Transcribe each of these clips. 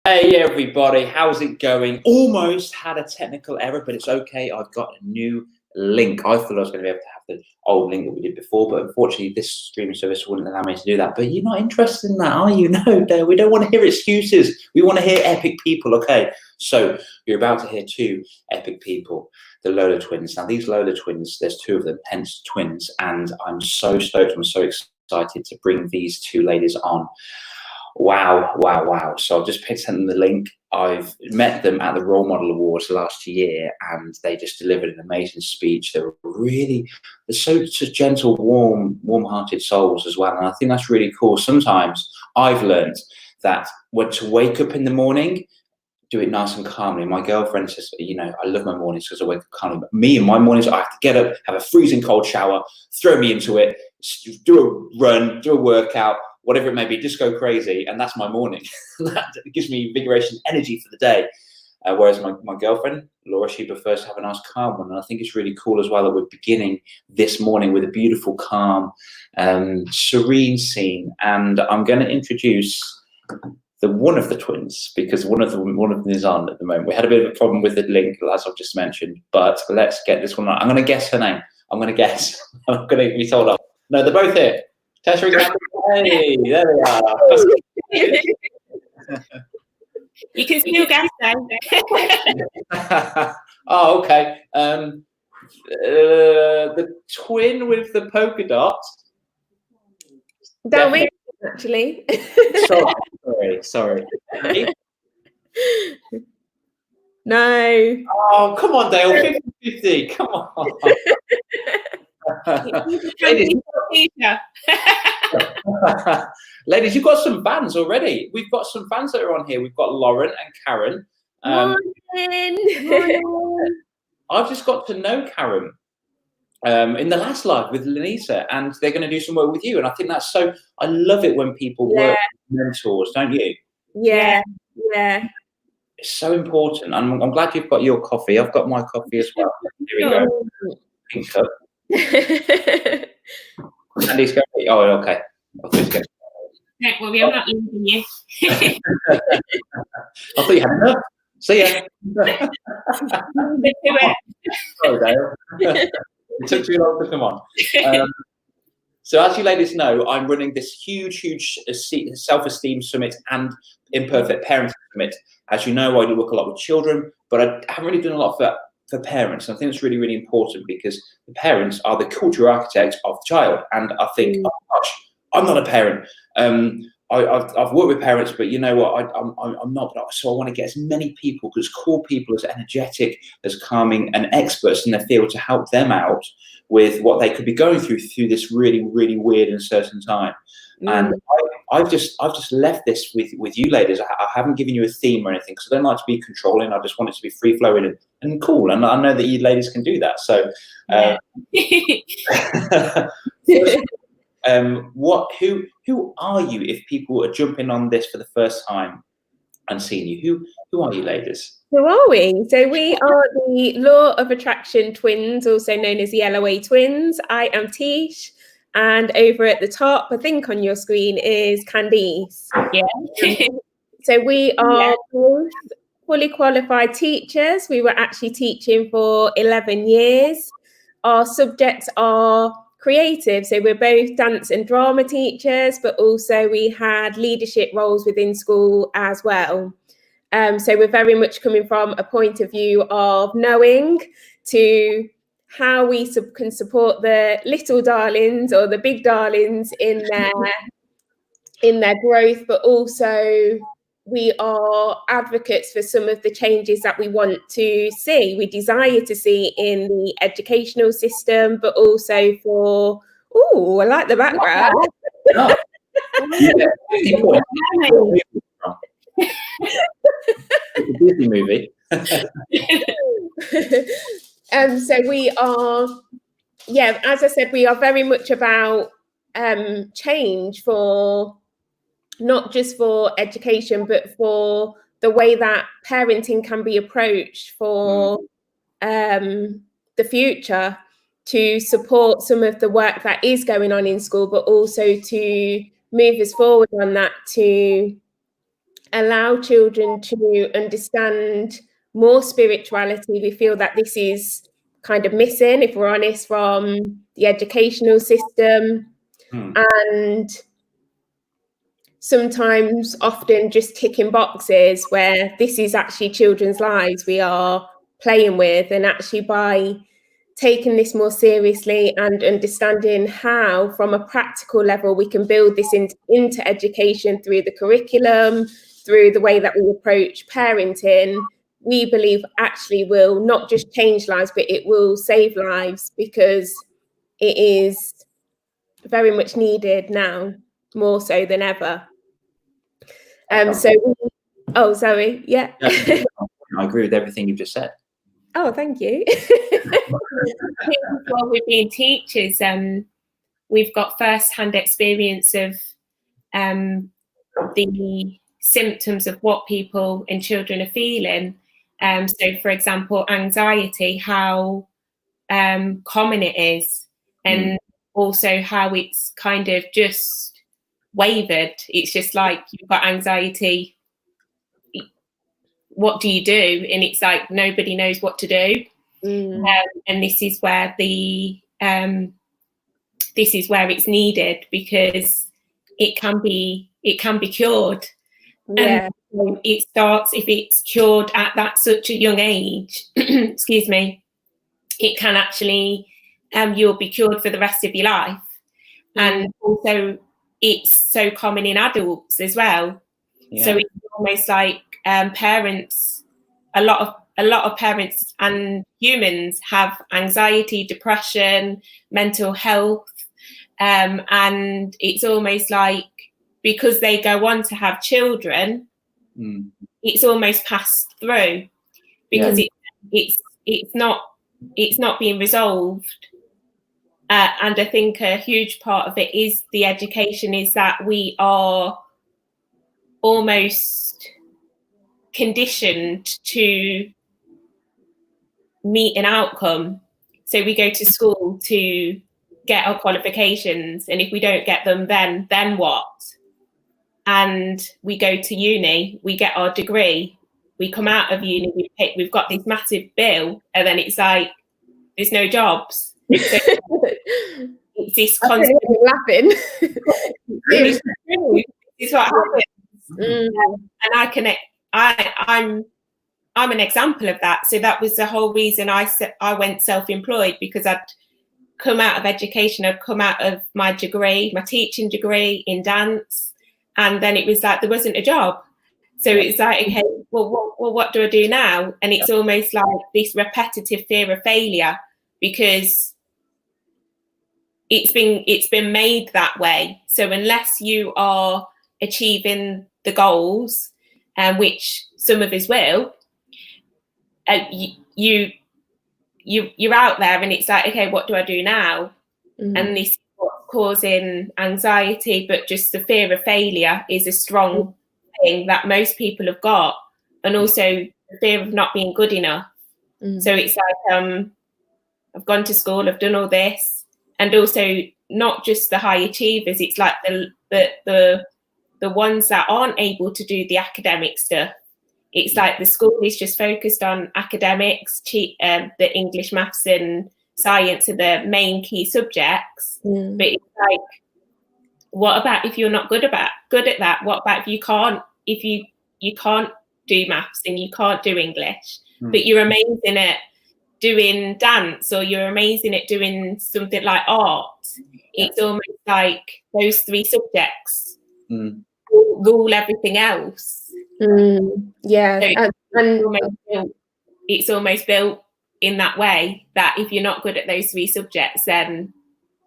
Hey everybody, how's it going? Almost had a technical error, but it's okay. I've got a new link. I thought I was going to be able to have the old link that we did before, but unfortunately this streaming service wouldn't allow me to do that. But you're not interested in that, are you? No, we don't want to hear excuses. We want to hear epic people, okay? So you're about to hear two epic people, the Lola Twins. Now these Lola Twins, there's two of them, hence twins, and I'm so stoked, I'm so excited to bring these two ladies on. Wow. So I've just sent them the link. I've met them at the Role Model Awards last year and they just delivered an amazing speech. They're so gentle, warm-hearted souls as well. And I think that's really cool. Sometimes I've learned that when to wake up in the morning, do it nice and calmly. My girlfriend says, I love my mornings because I wake up calmly. But me and my mornings, I have to get up, have a freezing cold shower, throw me into it, do a run, do a workout, whatever it may be, just go crazy. And that's my morning. That gives me invigoration, energy for the day. Whereas my girlfriend, Laura, she prefers to have a nice calm one. And I think it's really cool as well that we're beginning this morning with a beautiful, calm, serene scene. And I'm going to introduce one of the twins, because one of them is on at the moment. We had a bit of a problem with the link, as I've just mentioned, but let's get this one on. I'm going to guess her name. I'm going to be told off. No, they're both here. Tessa, hey, there they are. You can still guess though. Oh, okay. The twin with the polka dots. Don't we actually? Sorry. No. Oh, come on, Dale. 50-50. Come on. Ladies, you've got some fans already. We've got some fans that are on here. We've got Lauren and Karen. I've just got to know Karen in the last live with Lenisa, and they're going to do some work with you. And I think that's so. I love it when people work with mentors, don't you? Yeah. It's so important. I'm glad you've got your coffee. I've got my coffee as well. Here we go. Pink cup. Andy's going. Oh, okay. Don't worry, I'm not leaving you. I thought you had enough. See ya. Sorry, Dale. It took too long to come on. So as you ladies know, I'm running this huge self-esteem summit and imperfect parenting summit. As you know, I do work a lot with children, but I haven't really done a lot for parents. And I think it's really, really important because the parents are the cultural architects of the child. And I think, oh gosh, I'm not a parent. I've worked with parents, but you know what? I'm not. So I want to get as many people, as cool people, as energetic, as calming, and experts in their field to help them out with what they could be going through this really, really weird and uncertain time. And I've just left this with you ladies. I haven't given you a theme or anything because I don't like to be controlling. I just want it to be free flowing and cool. And I know that you ladies can do that. So, who are you if people are jumping on this for the first time and seeing you? Who are you ladies? Who are we? So we are the Law of Attraction twins, also known as the Loa Twins. I am Tish, and over at the top, I think on your screen, is Candice. Yeah. So we are both fully qualified teachers. We were actually teaching for 11 years. Our subjects are creative. So we're both dance and drama teachers, but also we had leadership roles within school as well. So we're very much coming from a point of view of knowing to how we can support the little darlings or the big darlings in their growth, but also we are advocates for some of the changes that we want to see, we desire to see in the educational system, but also for, I like the background. It's a Disney movie. So we are, as I said, we are very much about change for not just for education, but for the way that parenting can be approached for the future, to support some of the work that is going on in school, but also to move us forward on that, to allow children to understand more spirituality. We feel that this is kind of missing, if we're honest, from the educational system. And sometimes, often just ticking boxes, where this is actually children's lives we are playing with. And actually, by taking this more seriously and understanding how, from a practical level, we can build this into education through the curriculum, through the way that we approach parenting, we believe actually will not just change lives, but it will save lives, because it is very much needed now, more so than ever. Zoe, yeah. I agree with everything you've just said. Oh, thank you. While we've been teachers, we've got first-hand experience of the symptoms of what people and children are feeling. So, for example, anxiety, how common it is, and also how it's kind of just wavered. It's just like, you've got anxiety, what do you do? And it's like nobody knows what to do. And this is where it's needed, because it can be cured. Yeah. And it starts, if it's cured at such a young age, excuse me, it can actually you'll be cured for the rest of your life. And also, it's so common in adults as well. So it's almost like parents, a lot of parents and humans have anxiety, depression, mental health, and it's almost like, because they go on to have children, it's almost passed through, because it's not being resolved. And I think a huge part of it is the education, is that we are almost conditioned to meet an outcome. So we go to school to get our qualifications, and if we don't get them, then what? And we go to uni, we get our degree, we come out of uni, we've got this massive bill, and then it's like, there's no jobs. So it's this constant laughing. This is what happens. And I'm an example of that. So that was the whole reason I went self-employed, because I'd come out of education, I'd come out of my degree, my teaching degree in dance, and then it was like there wasn't a job. So it's like, okay, well, what do I do now? And it's almost like this repetitive fear of failure, because it's been made that way. So unless you are achieving the goals, which some of us will, you're out there, and it's like, okay, what do I do now? And this is what's causing anxiety, but just the fear of failure is a strong thing that most people have got, and also the fear of not being good enough. So it's like, I've gone to school, I've done all this, and also not just the high achievers, it's like the ones that aren't able to do the academic stuff. It's like the school is just focused on academics, the English, maths and science are the main key subjects. But it's like, what about if you're not good at that? What about if you can't do maths and you can't do English, but you're amazing at doing dance, or you're amazing at doing something like art? It's almost like those three subjects rule everything else. Yeah, so it's almost built in that way, that if you're not good at those three subjects, then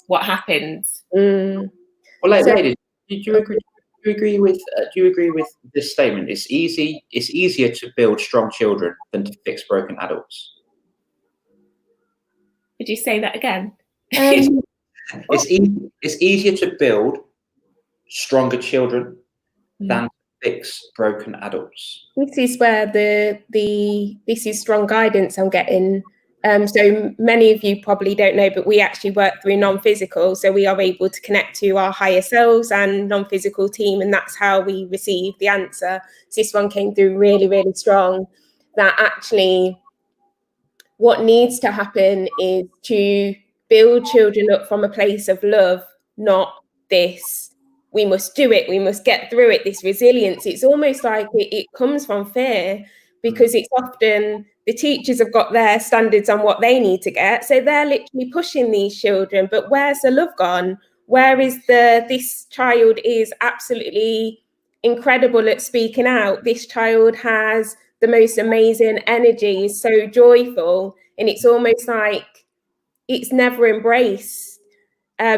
what happens? Well, ladies, do you agree with this statement? It's easier to build strong children than to fix broken adults. Could you say that again? It's easier to build stronger children than to fix broken adults. This is where this is strong guidance I'm getting So many of you probably don't know, but we actually work through non-physical. So we are able to connect to our higher selves and non-physical team, and that's how we receive the answer. So this one came through really, really strong, that actually what needs to happen is to build children up from a place of love, not this, we must do it, we must get through it, this resilience. It's almost like it comes from fear, because it's often the teachers have got their standards on what they need to get. So they're literally pushing these children, but where's the love gone? Where is this child is absolutely incredible at speaking out. This child has the most amazing energy, is so joyful, and it's almost like it's never embraced.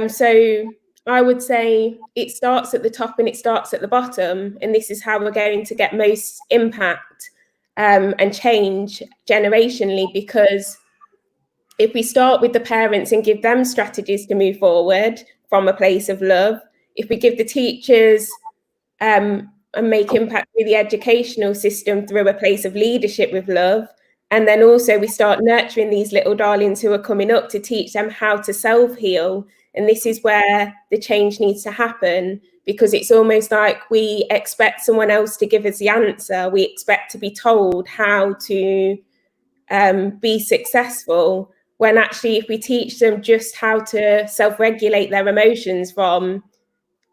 So I would say it starts at the top and it starts at the bottom, and this is how we're going to get most impact and change generationally, because if we start with the parents and give them strategies to move forward from a place of love, if we give the teachers and make impact through the educational system through a place of leadership with love, and then also we start nurturing these little darlings who are coming up to teach them how to self-heal. And this is where the change needs to happen, because it's almost like we expect someone else to give us the answer. We expect to be told how to be successful, when actually if we teach them just how to self-regulate their emotions from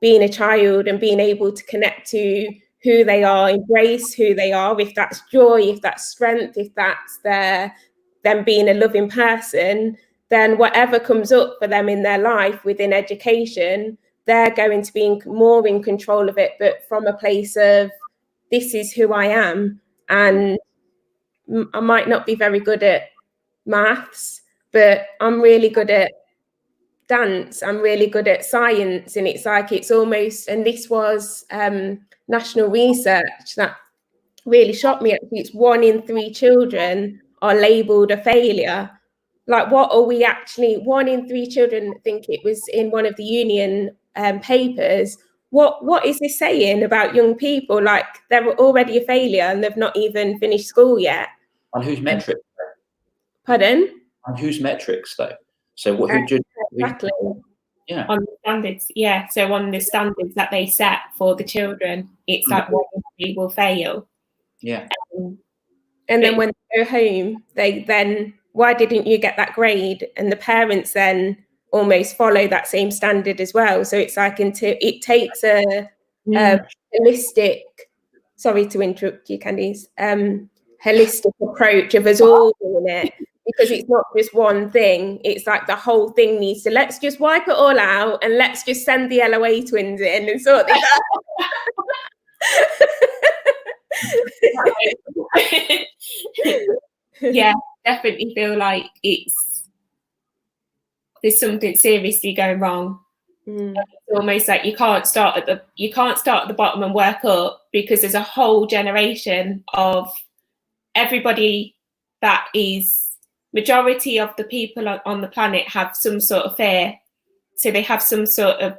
being a child and being able to connect to who they are, embrace who they are, if that's joy, if that's strength, if that's them being a loving person, then whatever comes up for them in their life within education, they're going to be more in control of it, but from a place of, this is who I am. And I might not be very good at maths, but I'm really good at dance, I'm really good at science. And it's like, it's almost, and this was national research that really shocked me. Actually, it's 1 in 3 children are labelled a failure. Like, what are we actually, 1 in 3 children, I think it was in one of the union papers, what is this saying about young people? Like, they're already a failure and they've not even finished school yet. On whose metrics? Pardon? On whose metrics, though? So what? Who did? Exactly. Yeah. On the standards, yeah. So on the standards that they set for the children, it's like 1 in 3 will fail. Yeah. And then when they go home, they then, why didn't you get that grade? And the parents then almost follow that same standard as well. So it's like, it takes a holistic, sorry to interrupt you, Candice, holistic approach of us all doing it, because it's not just one thing. It's like the whole thing needs to, let's just wipe it all out and let's just send the Loa Twins in and sort this out. Yeah, definitely feel like there's something seriously going wrong. It's almost like you can't start at the bottom and work up, because there's a whole generation of everybody that is, majority of the people on the planet have some sort of fear. So they have some sort of,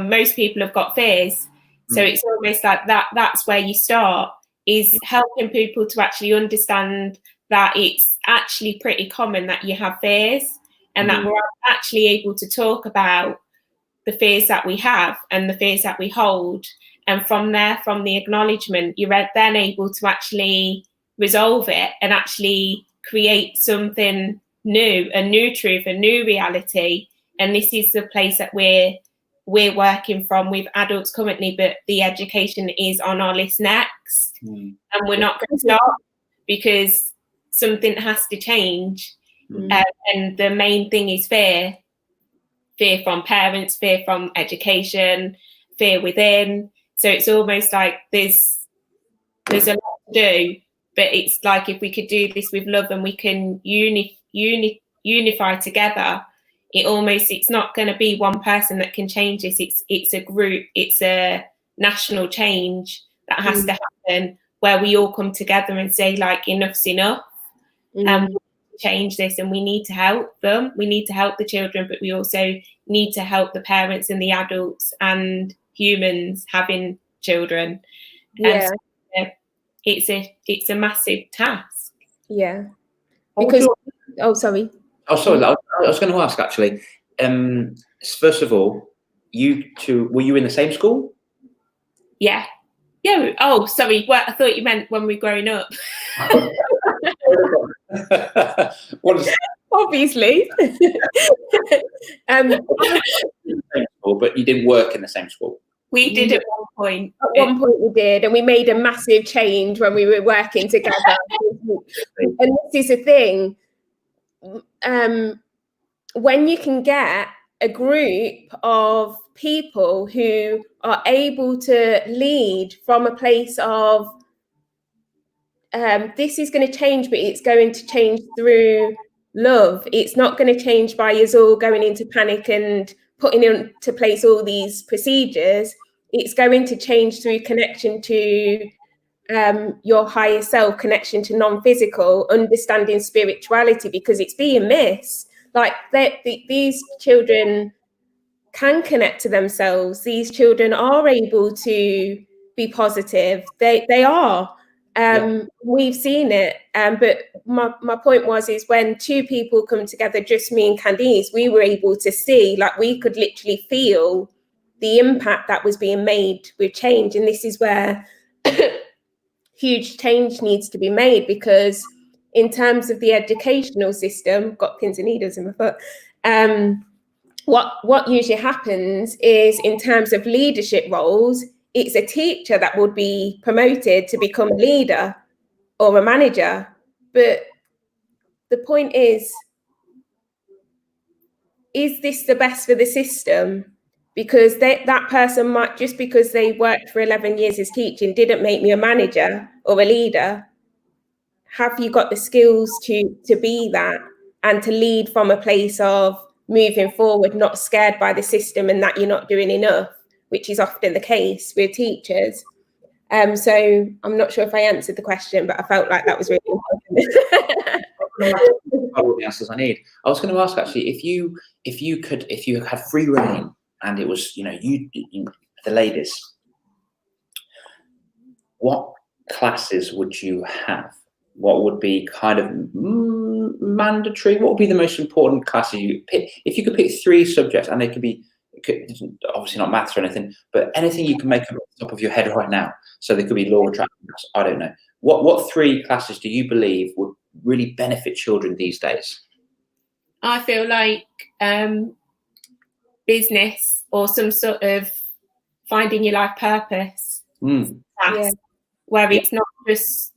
most people have got fears. So it's almost like that's where you start, is helping people to actually understand that it's actually pretty common that you have fears, and that we're actually able to talk about the fears that we have and the fears that we hold. And from there, from the acknowledgement, you're then able to actually resolve it and actually create something new, a new truth, a new reality. And this is the place that we're working from with adults currently, but the education is on our list next. And we're not going to stop, because something has to change. And the main thing is fear from parents, fear from education, fear within. So it's almost like there's a lot to do, but it's like, if we could do this with love and we can unify together, it's not going to be one person that can change this. It's a group, it's a national change that has to happen, where we all come together and say, like, enough's enough. And change this, and we need to help them. We need to help the children, but we also need to help the parents and the adults and humans having children. Yeah. And so it's a massive task. Yeah. Because sorry. Oh, sorry. I was going to ask actually. First of all, you two, were you in the same school? Yeah. Oh, sorry. Well, I thought you meant when we were growing up. Obviously. But you didn't work in the same school. We did at one point. At one point we did, and we made a massive change when we were working together. And this is the thing. When you can get a group of people who are able to lead from a place of this is going to change, but it's going to change through love. It's not going to change by us all going into panic and putting into place all these procedures. It's going to change through connection to your higher self, connection to non-physical, understanding spirituality, because it's being missed. Like these children can connect to themselves. These children are able to be positive. They are. We've seen it. But my point is when two people come together, just me and Candice, we were able to see, like we could literally feel the impact that was being made with change. And this is where huge change needs to be made, because in terms of the educational system, got pins and needles in my foot, what usually happens is in terms of leadership roles, it's a teacher that would be promoted to become a leader or a manager. But the point is this the best for the system? Because that person might, just because they worked for 11 years as teaching, didn't make me a manager or a leader. Have you got the skills to be that and to lead from a place of moving forward, not scared by the system and that you're not doing enough, which is often the case with teachers. So I'm not sure if I answered the question, but I felt like that was really important. All the answers I need. I was going to ask actually, if you had free reign and it was, you the ladies, what classes would you have? What would be kind of mandatory? What would be the most important classes you pick? If you could pick 3 subjects, and it could obviously not maths or anything, but anything you can make up off the top of your head right now. So there could be law of attraction. I don't know. What 3 classes do you believe would really benefit children these days? I feel like business or some sort of finding your life purpose class, where it's not just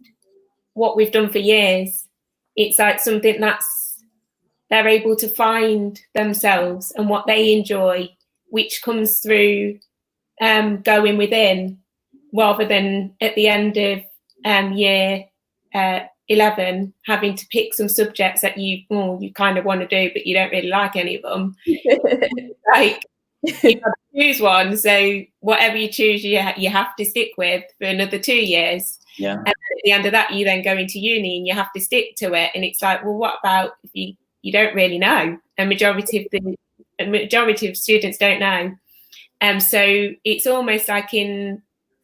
what we've done for years. It's like something that's they're able to find themselves and what they enjoy, which comes through going within, rather than at the end of year 11 having to pick some subjects that you kind of want to do, but you don't really like any of them. Like you've got to choose one, so whatever you choose, you have to stick with for another 2 years. Yeah. And at the end of that, you then go into uni and you have to stick to it. And it's like, well, what about if you don't really know? A majority of students don't know. So it's almost like in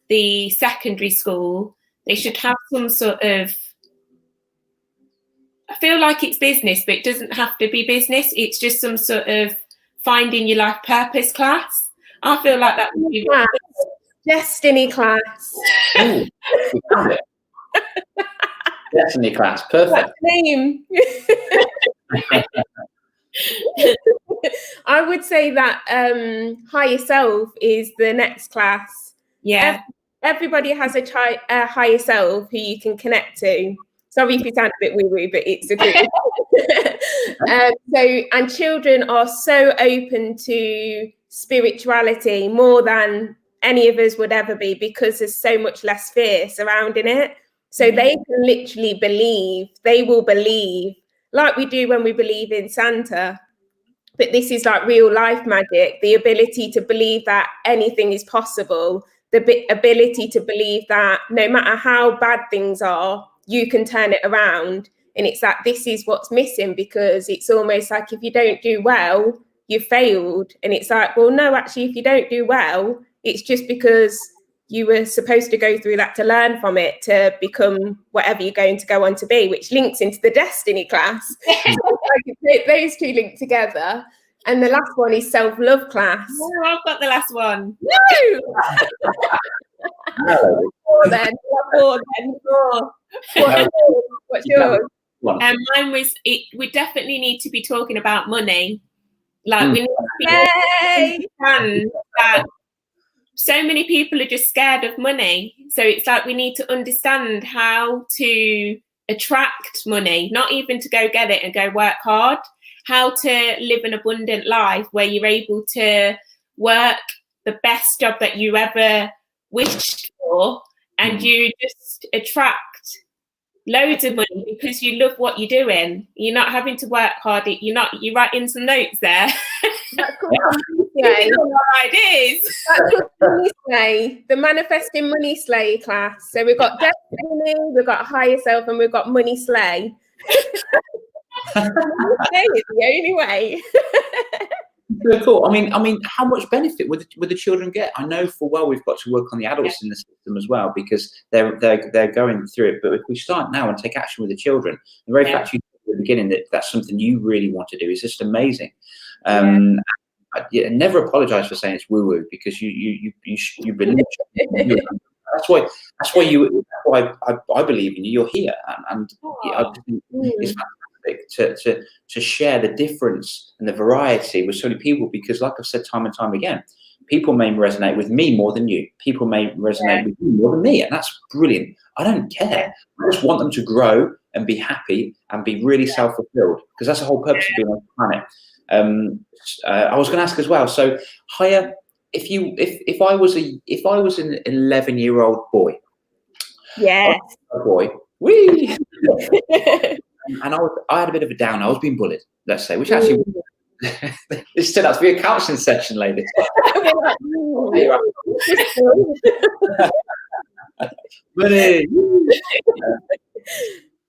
the secondary school, they should have some sort of, I feel like it's business, but it doesn't have to be business. It's just some sort of finding your life purpose class. I feel like that would be Destiny class. Ooh, we found it. Destiny class, perfect. Name. I would say that higher self is the next class. Yeah. Everybody has a higher self who you can connect to. Sorry if you sound a bit woo-woo, but it's the truth. And children are so open to spirituality more than any of us would ever be, because there's so much less fear surrounding it. So they can literally believe, they will believe, like we do when we believe in Santa. But this is like real life magic, the ability to believe that anything is possible, the ability to believe that no matter how bad things are, you can turn it around. And it's like, this is what's missing, because it's almost like if you don't do well, you failed. And it's like, well, no, actually, if you don't do well, it's just because you were supposed to go through that to learn from it to become whatever you're going to go on to be, which links into the destiny class. So I could those two link together. And the last one is self-love class. Oh, I've got the last one. No! Four then. What's yours? Mine was, we definitely need to be talking about money. Like, we need to be understand that so many people are just scared of money. So it's like we need to understand how to attract money, not even to go get it and go work hard. How to live an abundant life where you're able to work the best job that you ever wished for, and you just attract loads of money because you love what you're doing. You're not having to work hard. You're writing some notes there. That's called Money ideas. That's called Money Slay, the Manifesting Money Slay class. So we've got Destiny, we've got Higher Self, and we've got Money Slay. It's the only way. Very cool. I mean, how much benefit would the children get? I know full well we've got to work on the adults in the system as well, because they're going through it. But if we start now and take action with the children, the very fact you said at the beginning that that's something you really want to do is just amazing. Never apologize for saying it's woo woo, because you've been. That's why I believe in you. You're here, and I think it's fantastic to share the difference and the variety with so many people, because, like I've said time and time again, people may resonate with me more than you. People may resonate with you more than me, and that's brilliant. I don't care. I just want them to grow and be happy and be really self-fulfilled, because that's the whole purpose of being on the planet. I was going to ask as well. So, Haya, if I was an 11-year-old boy, wee, and I had a bit of a down. I was being bullied, let's say, which actually this turned out to be a counselling session, ladies.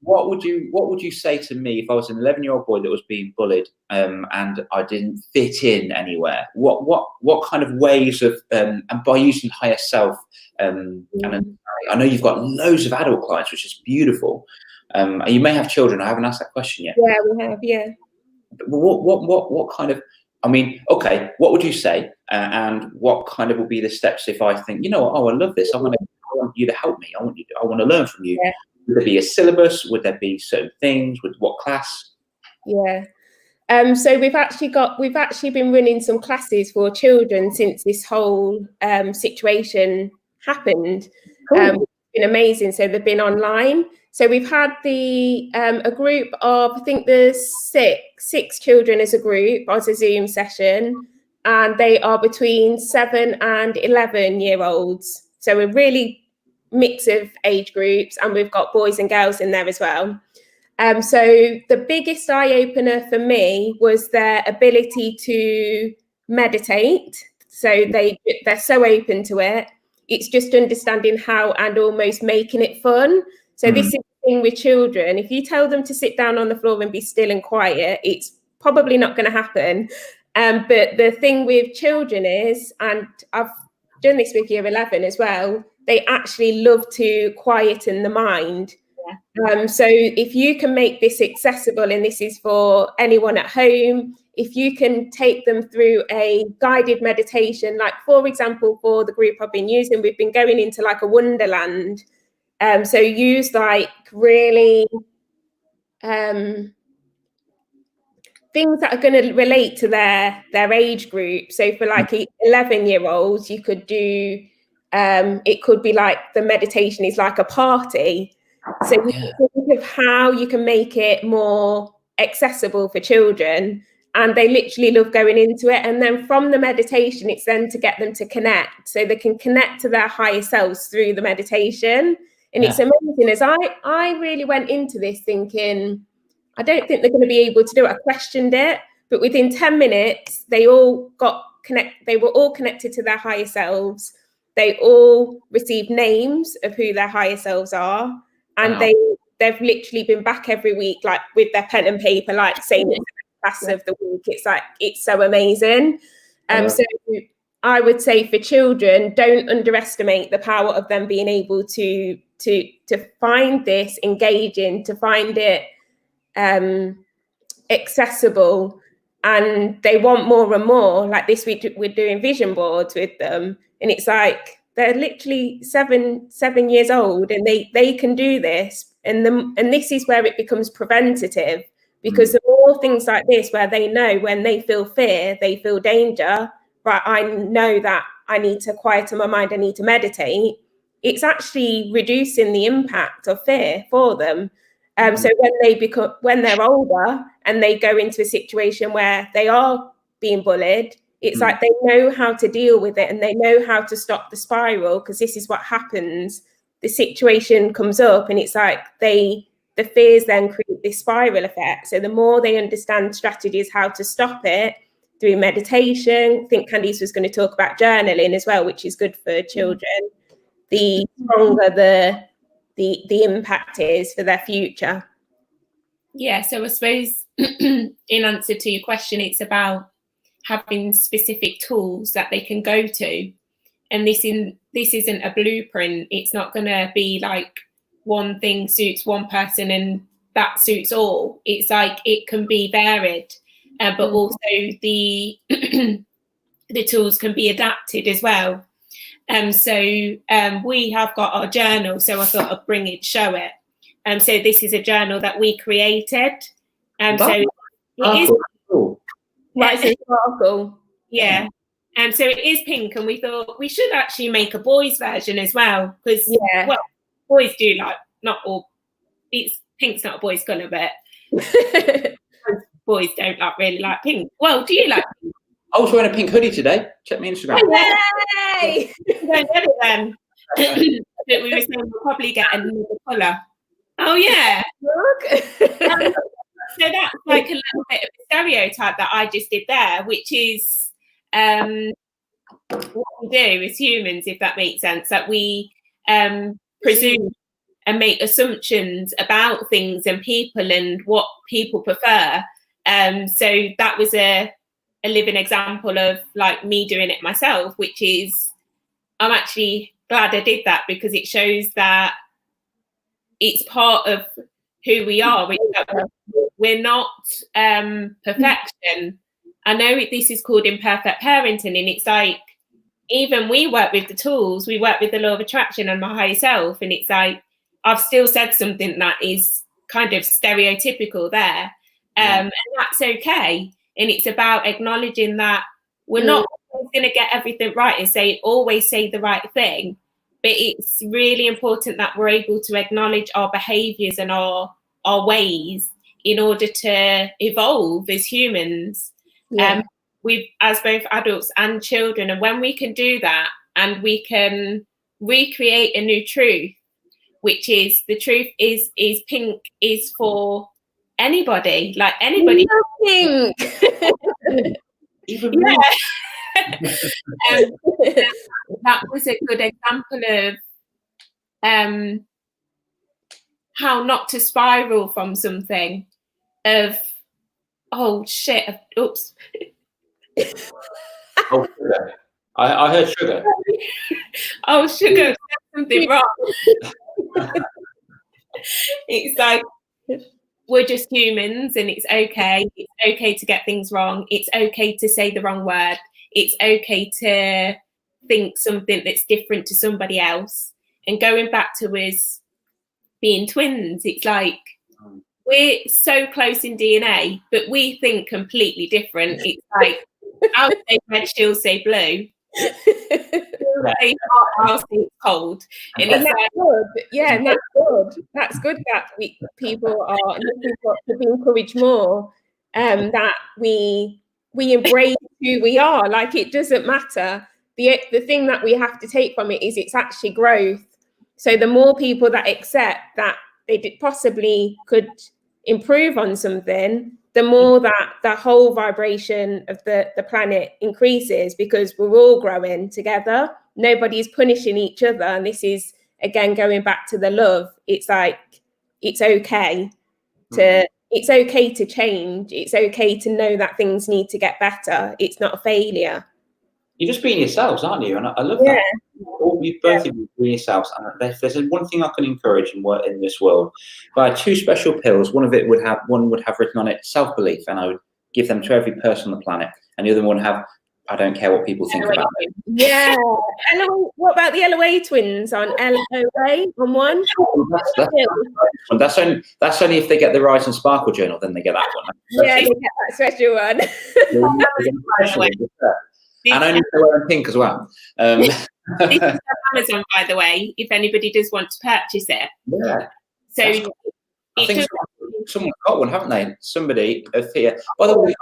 What would you say to me if I was an 11-year-old boy that was being bullied and I didn't fit in anywhere? What kind of ways of and by using Higher Self and I know you've got loads of adult clients, which is beautiful. And you may have children. I haven't asked that question yet. Yeah, we have. Yeah. But what kind of? I mean, okay. What would you say? And what kind of will be the steps if I think, you know what? Oh, I love this. I want you to help me. I want to learn from you. Yeah. Would there be a syllabus? Would there be certain things? With what class? Yeah. So we've actually been running some classes for children since this whole situation happened. Cool. It's been amazing. So they've been online. So we've had a group of, I think there's six children as a group as a Zoom session, and they are between 7 and 11-year-olds. So we're really mix of age groups, and we've got boys and girls in there as well. So the biggest eye-opener for me was their ability to meditate. So they're so open to it. It's just understanding how and almost making it fun. So this is the thing with children. If you tell them to sit down on the floor and be still and quiet, it's probably not going to happen. But the thing with children is, and I've done this with year 11 as well, they actually love to quieten the mind. Yeah. So if you can make this accessible, and this is for anyone at home, if you can take them through a guided meditation, like for example, for the group I've been using, we've been going into like a wonderland. So use like really things that are going to relate to their age group. So for like 11-year-olds, you could do, it could be like the meditation is like a party. So you think of how you can make it more accessible for children, and they literally love going into it. And then from the meditation, it's then to get them to connect, so they can connect to their higher selves through the meditation. And it's amazing, as I really went into this thinking, I don't think they're going to be able to do it. I questioned it, but within 10 minutes, they all got they were all connected to their higher selves. They all received names of who their higher selves are. And they've literally been back every week, like with their pen and paper, like saying it's the class of the week. It's like, it's so amazing. So I would say for children, don't underestimate the power of them being able to find this engaging, to find it accessible, and they want more and more. Like this week, we're doing vision boards with them, and it's like they're literally seven years old, and they can do this, and this is where it becomes preventative, because the more things like this where they know when they feel fear, they feel danger, right, I know that I need to quieten my mind, I need to meditate, it's actually reducing the impact of fear for them. So when they're older and they go into a situation where they are being bullied, it's like they know how to deal with it, and they know how to stop the spiral, because this is what happens. The situation comes up, and it's like the fears then create this spiral effect. So the more they understand strategies how to stop it through meditation, I think Candice was going to talk about journaling as well, which is good for children, the stronger the impact is for their future. Yeah, so I suppose in answer to your question, it's about having specific tools that they can go to. And this isn't a blueprint. It's not going to be like one thing suits one person and that suits all. It's like it can be varied, but also the the tools can be adapted as well. So we have got our journal, so I thought I'd bring it, show it. So this is a journal that we created. So it is cool. Right, so sparkle. Yeah. So it is pink, and we thought we should actually make a boys version as well, because well, boys do like, not all, pink's not a boy's colour, but boys don't really like pink. Well, do you like pink? I was wearing a pink hoodie today. Check my Instagram. Yay! Don't get it then. But we were saying we'll probably get another colour. Oh yeah. So that's like a little bit of a stereotype that I just did there, which is what we do as humans, if that makes sense, that we presume and make assumptions about things and people and what people prefer. So that was a living example of like me doing it myself, which is, I'm actually glad I did that, because it shows that it's part of who we are. We're not perfection. I know this is called imperfect parenting, and it's like, even we work with the tools, we work with the law of attraction and my higher self, and it's like, I've still said something that is kind of stereotypical there, and that's okay. And it's about acknowledging that we're not going to get everything right and always say the right thing, but it's really important that we're able to acknowledge our behaviours and our ways in order to evolve as humans, with as both adults and children. And when we can do that, and we can recreate a new truth, which is the truth is pink is for anybody, like anybody. Pink. Even that was a good example of how not to spiral from something of, oh shit, oops. Oh, sugar. I heard sugar. Oh, sugar, something wrong. It's like, we're just humans, and it's okay. It's okay to get things wrong. It's okay to say the wrong word. It's okay to think something that's different to somebody else. And going back to us being twins, it's like, we're so close in DNA, but we think completely different. It's like, I'll say red, she'll say blue. She'll say hot, I'll say it's cold. And it's that's like, good. Yeah, that's good. That's good that people are looking to be encouraged more, that we embrace who we are. Like, it doesn't matter. The thing that we have to take from it is it's actually growth. So the more people that accept that they possibly could improve on something, the more that the whole vibration of the planet increases, because we're all growing together. Nobody's punishing each other. And this is, again, going back to the love. It's like, it's okay to change. It's okay to know that things need to get better. It's not a failure. you're just being yourselves, aren't you? And I love Yeah. that. All you both of you being yourselves. And there's one thing I can encourage in this world. If I had 2 special pills, one would have written on it self-belief, and I would give them to every person on the planet, and the other one would have, I don't care what people think about me. Yeah. What about the Loa Twins on LOA on one? That's only if they get the Rise and Sparkle journal, then they get that one. Yeah, they get that special one. And only if they're wearing pink as well. This is on Amazon, by the way, if anybody does want to purchase it. Yeah. So I think someone's got one, haven't they? Somebody here. By the way,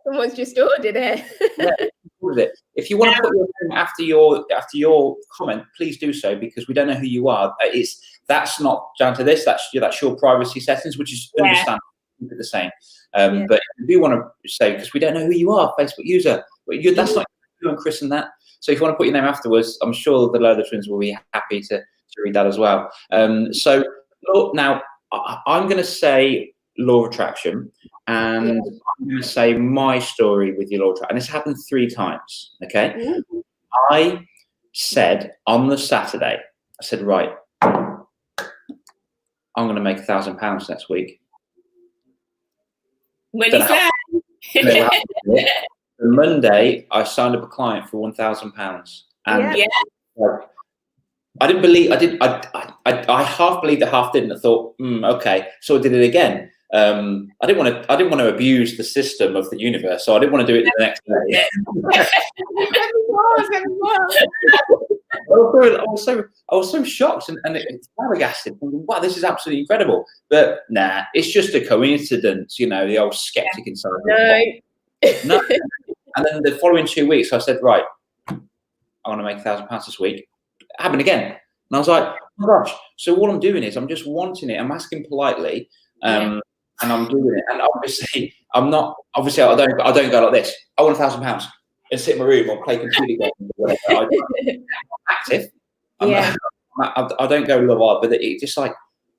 someone's just ordered it. Yeah, if you want to put your name after your comment, please do so, because we don't know who you are. That's not down to this. That's your privacy settings, which is understandable. Keep it the same. But if you want to say, because we don't know who you are, Facebook user, that's not you and Chris and that. So if you want to put your name afterwards, I'm sure the Loa Twins will be happy to read that as well. So now I'm going to say law of attraction, and I'm going to say my story with your law of attraction. And this happened 3 times. Okay. Mm-hmm. I said on the Saturday, I said, right, I'm going to make £1,000 next week. When you said the Monday, I signed up a client for £1,000, and I didn't believe. I half believed it, half didn't. I thought, okay, so I did it again. I didn't want to abuse the system of the universe, so I didn't want to do it the next day. I was so shocked and flabbergasted. Wow, this is absolutely incredible. But nah, it's just a coincidence, the old skeptic inside. No. And then the following 2 weeks, I said, right, I want to make £1,000 this week. It happened again, and I was like, oh my gosh. So all I'm doing is I'm just wanting it. I'm asking politely, and I'm doing it. And obviously, I'm not. Obviously, I don't go like this. I want £1,000 and sit in my room or play computer games or whatever. I'm active. I don't go love art, but it just like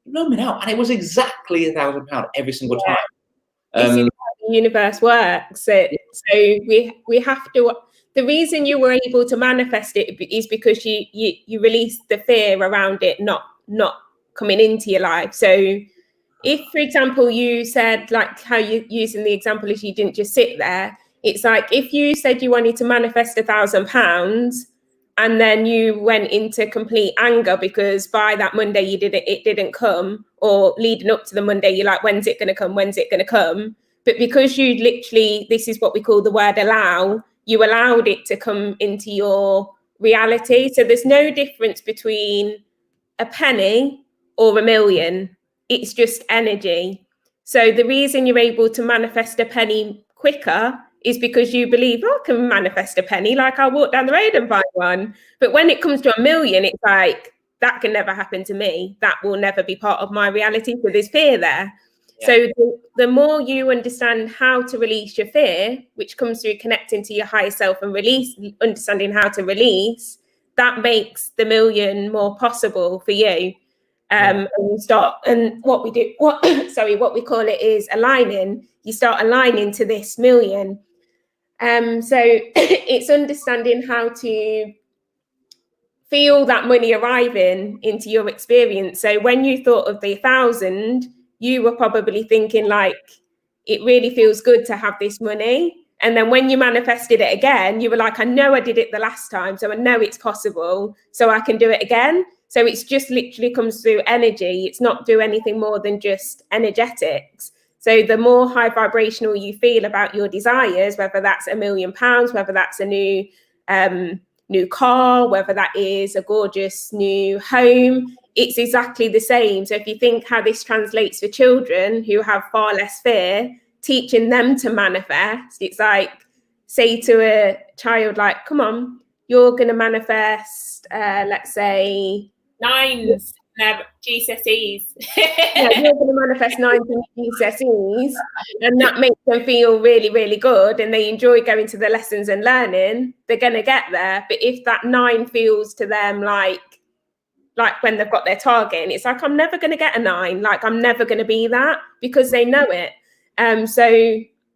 blew me out, and it was exactly £1,000 every single time. This is how the universe works. So we have to. The reason you were able to manifest it is because you released the fear around it not coming into your life. So if, for example, you said, like how you using the example is you didn't just sit there. It's like if you said you wanted to manifest £1,000 and then you went into complete anger because by that Monday it didn't come, or leading up to the Monday, you're like, when's it going to come? When's it going to come? But because you literally, this is what we call the word allow, you allowed it to come into your reality. So there's no difference between a penny or a million. It's just energy. So the reason you're able to manifest a penny quicker is because you believe, I can manifest a penny, like I'll walk down the road and buy one. But when it comes to a million, it's like, that can never happen to me. That will never be part of my reality. So there's fear there. Yeah. So the more you understand how to release your fear, which comes through connecting to your higher self and understanding how to release, that makes the million more possible for you. And you start, and what we call it is aligning. You start aligning to this million. So it's understanding how to feel that money arriving into your experience. So when you thought of the 1,000, you were probably thinking like, it really feels good to have this money. And then when you manifested it again, you were like, I know I did it the last time, so I know it's possible, so I can do it again. So it's just literally comes through energy. It's not do anything more than just energetics. So the more high vibrational you feel about your desires, whether that's £1 million, whether that's a new car, whether that is a gorgeous new home, it's exactly the same. So if you think how this translates for children who have far less fear, teaching them to manifest, it's like, say to a child, like, come on, you're going to manifest, let's say, 9s. GCSEs. Yeah, you're going to manifest 9 GCSEs, and that makes them feel really, really good, and they enjoy going to the lessons and learning. They're going to get there. But if that 9 feels to them like when they've got their target, and it's like, I'm never going to get a 9, like I'm never going to be that, because they know it. So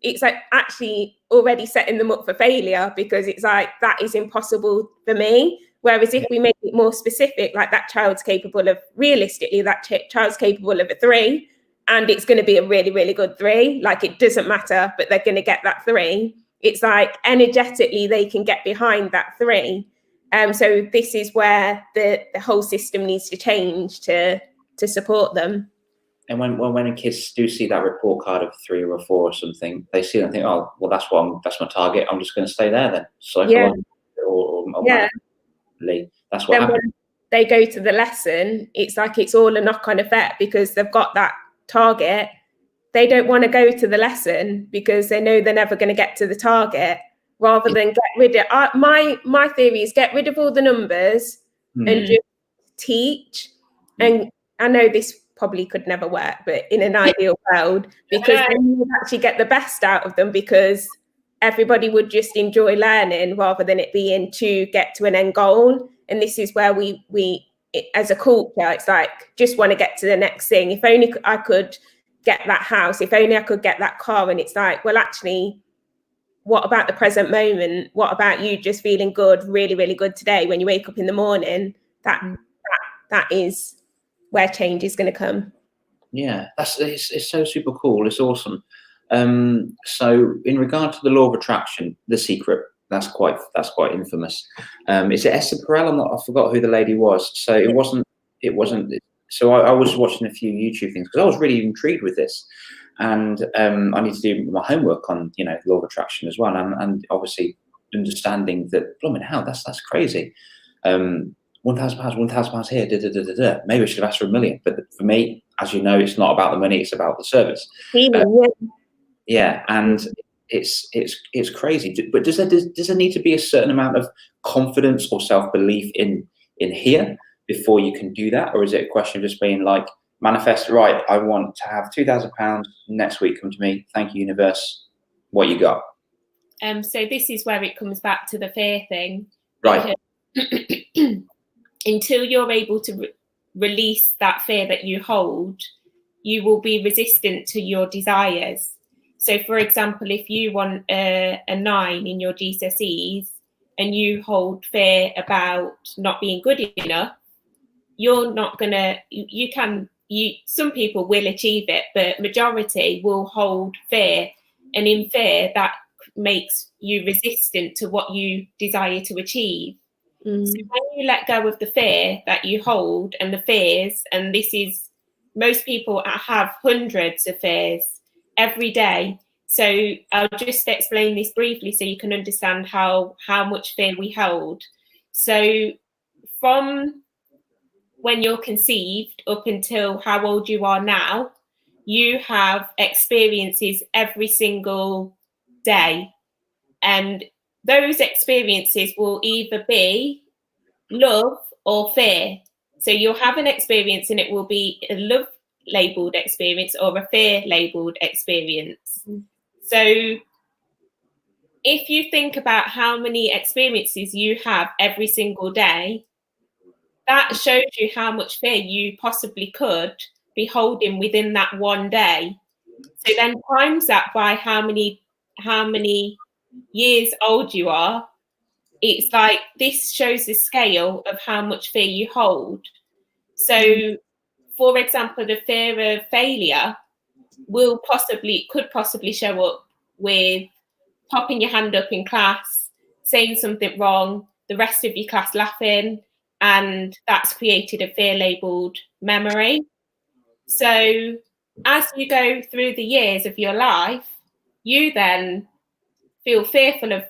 it's like actually already setting them up for failure, because it's like, that is impossible for me. Whereas if we make it more specific, like that child's capable of, realistically, that child's capable of a 3, and it's going to be a really, really good 3. Like, it doesn't matter, but they're going to get that 3. It's like energetically they can get behind that 3. So this is where the whole system needs to change to support them. And when kids do see that report card of 3 or a 4 or something, they see it and think, oh, well, that's my target. I'm just going to stay there then. Psychologically or mentally. That's what happens. When they go to the lesson, it's like it's all a knock-on effect, because they've got that target. They don't want to go to the lesson because they know they're never going to get to the target, rather than get rid of my theory is get rid of all the numbers and just teach. And I know this probably could never work, but in an ideal world, because then you would actually get the best out of them, because everybody would just enjoy learning rather than it being to get to an end goal. And this is where we as a culture, it's like, just want to get to the next thing. If only I could get that house, if only I could get that car. And it's like, well, actually, what about the present moment? What about you just feeling good, really, really good today when you wake up in the morning? That is where change is going to come. Yeah, it's so super cool. It's awesome. So in regard to the law of attraction, The Secret, that's quite infamous. Is it Esther Perel? I forgot who the lady was. So it wasn't. So I was watching a few YouTube things because I was really intrigued with this, and I need to do my homework on law of attraction as well, and obviously understanding that, blooming hell, that's crazy. £1,000 here, maybe I should have asked for $1 million. But for me, as you know, it's not about the money; it's about the service. And it's crazy. But does there need to be a certain amount of confidence or self-belief in here before you can do that, or is it a question of just being like, manifest, right? I want to have £2,000 next week. Come to me. Thank you, universe. What you got? So this is where it comes back to the fear thing, right? Until you're able to release that fear that you hold, you will be resistant to your desires. So, for example, if you want a 9 in your GCSEs and you hold fear about not being good enough, you're not gonna. Some people will achieve it, but majority will hold fear, and in fear that makes you resistant to what you desire to achieve. So when you let go of the fear that you hold and the fears, and most people have hundreds of fears every day. So I'll just explain this briefly so you can understand how much fear we hold. So from when you're conceived up until how old you are now, you have experiences every single day. And those experiences will either be love or fear. So you'll have an experience and it will be a love labeled experience or a fear labeled experience. So if you think about how many experiences you have every single day, that shows you how much fear you possibly could be holding within that one day. So then times that by how many years old you are. It's like this shows the scale of how much fear you hold. So, for example, the fear of failure could possibly show up with popping your hand up in class, saying something wrong, the rest of your class laughing, and that's created a fear-labelled memory. So, as you go through the years of your life, you then feel fearful of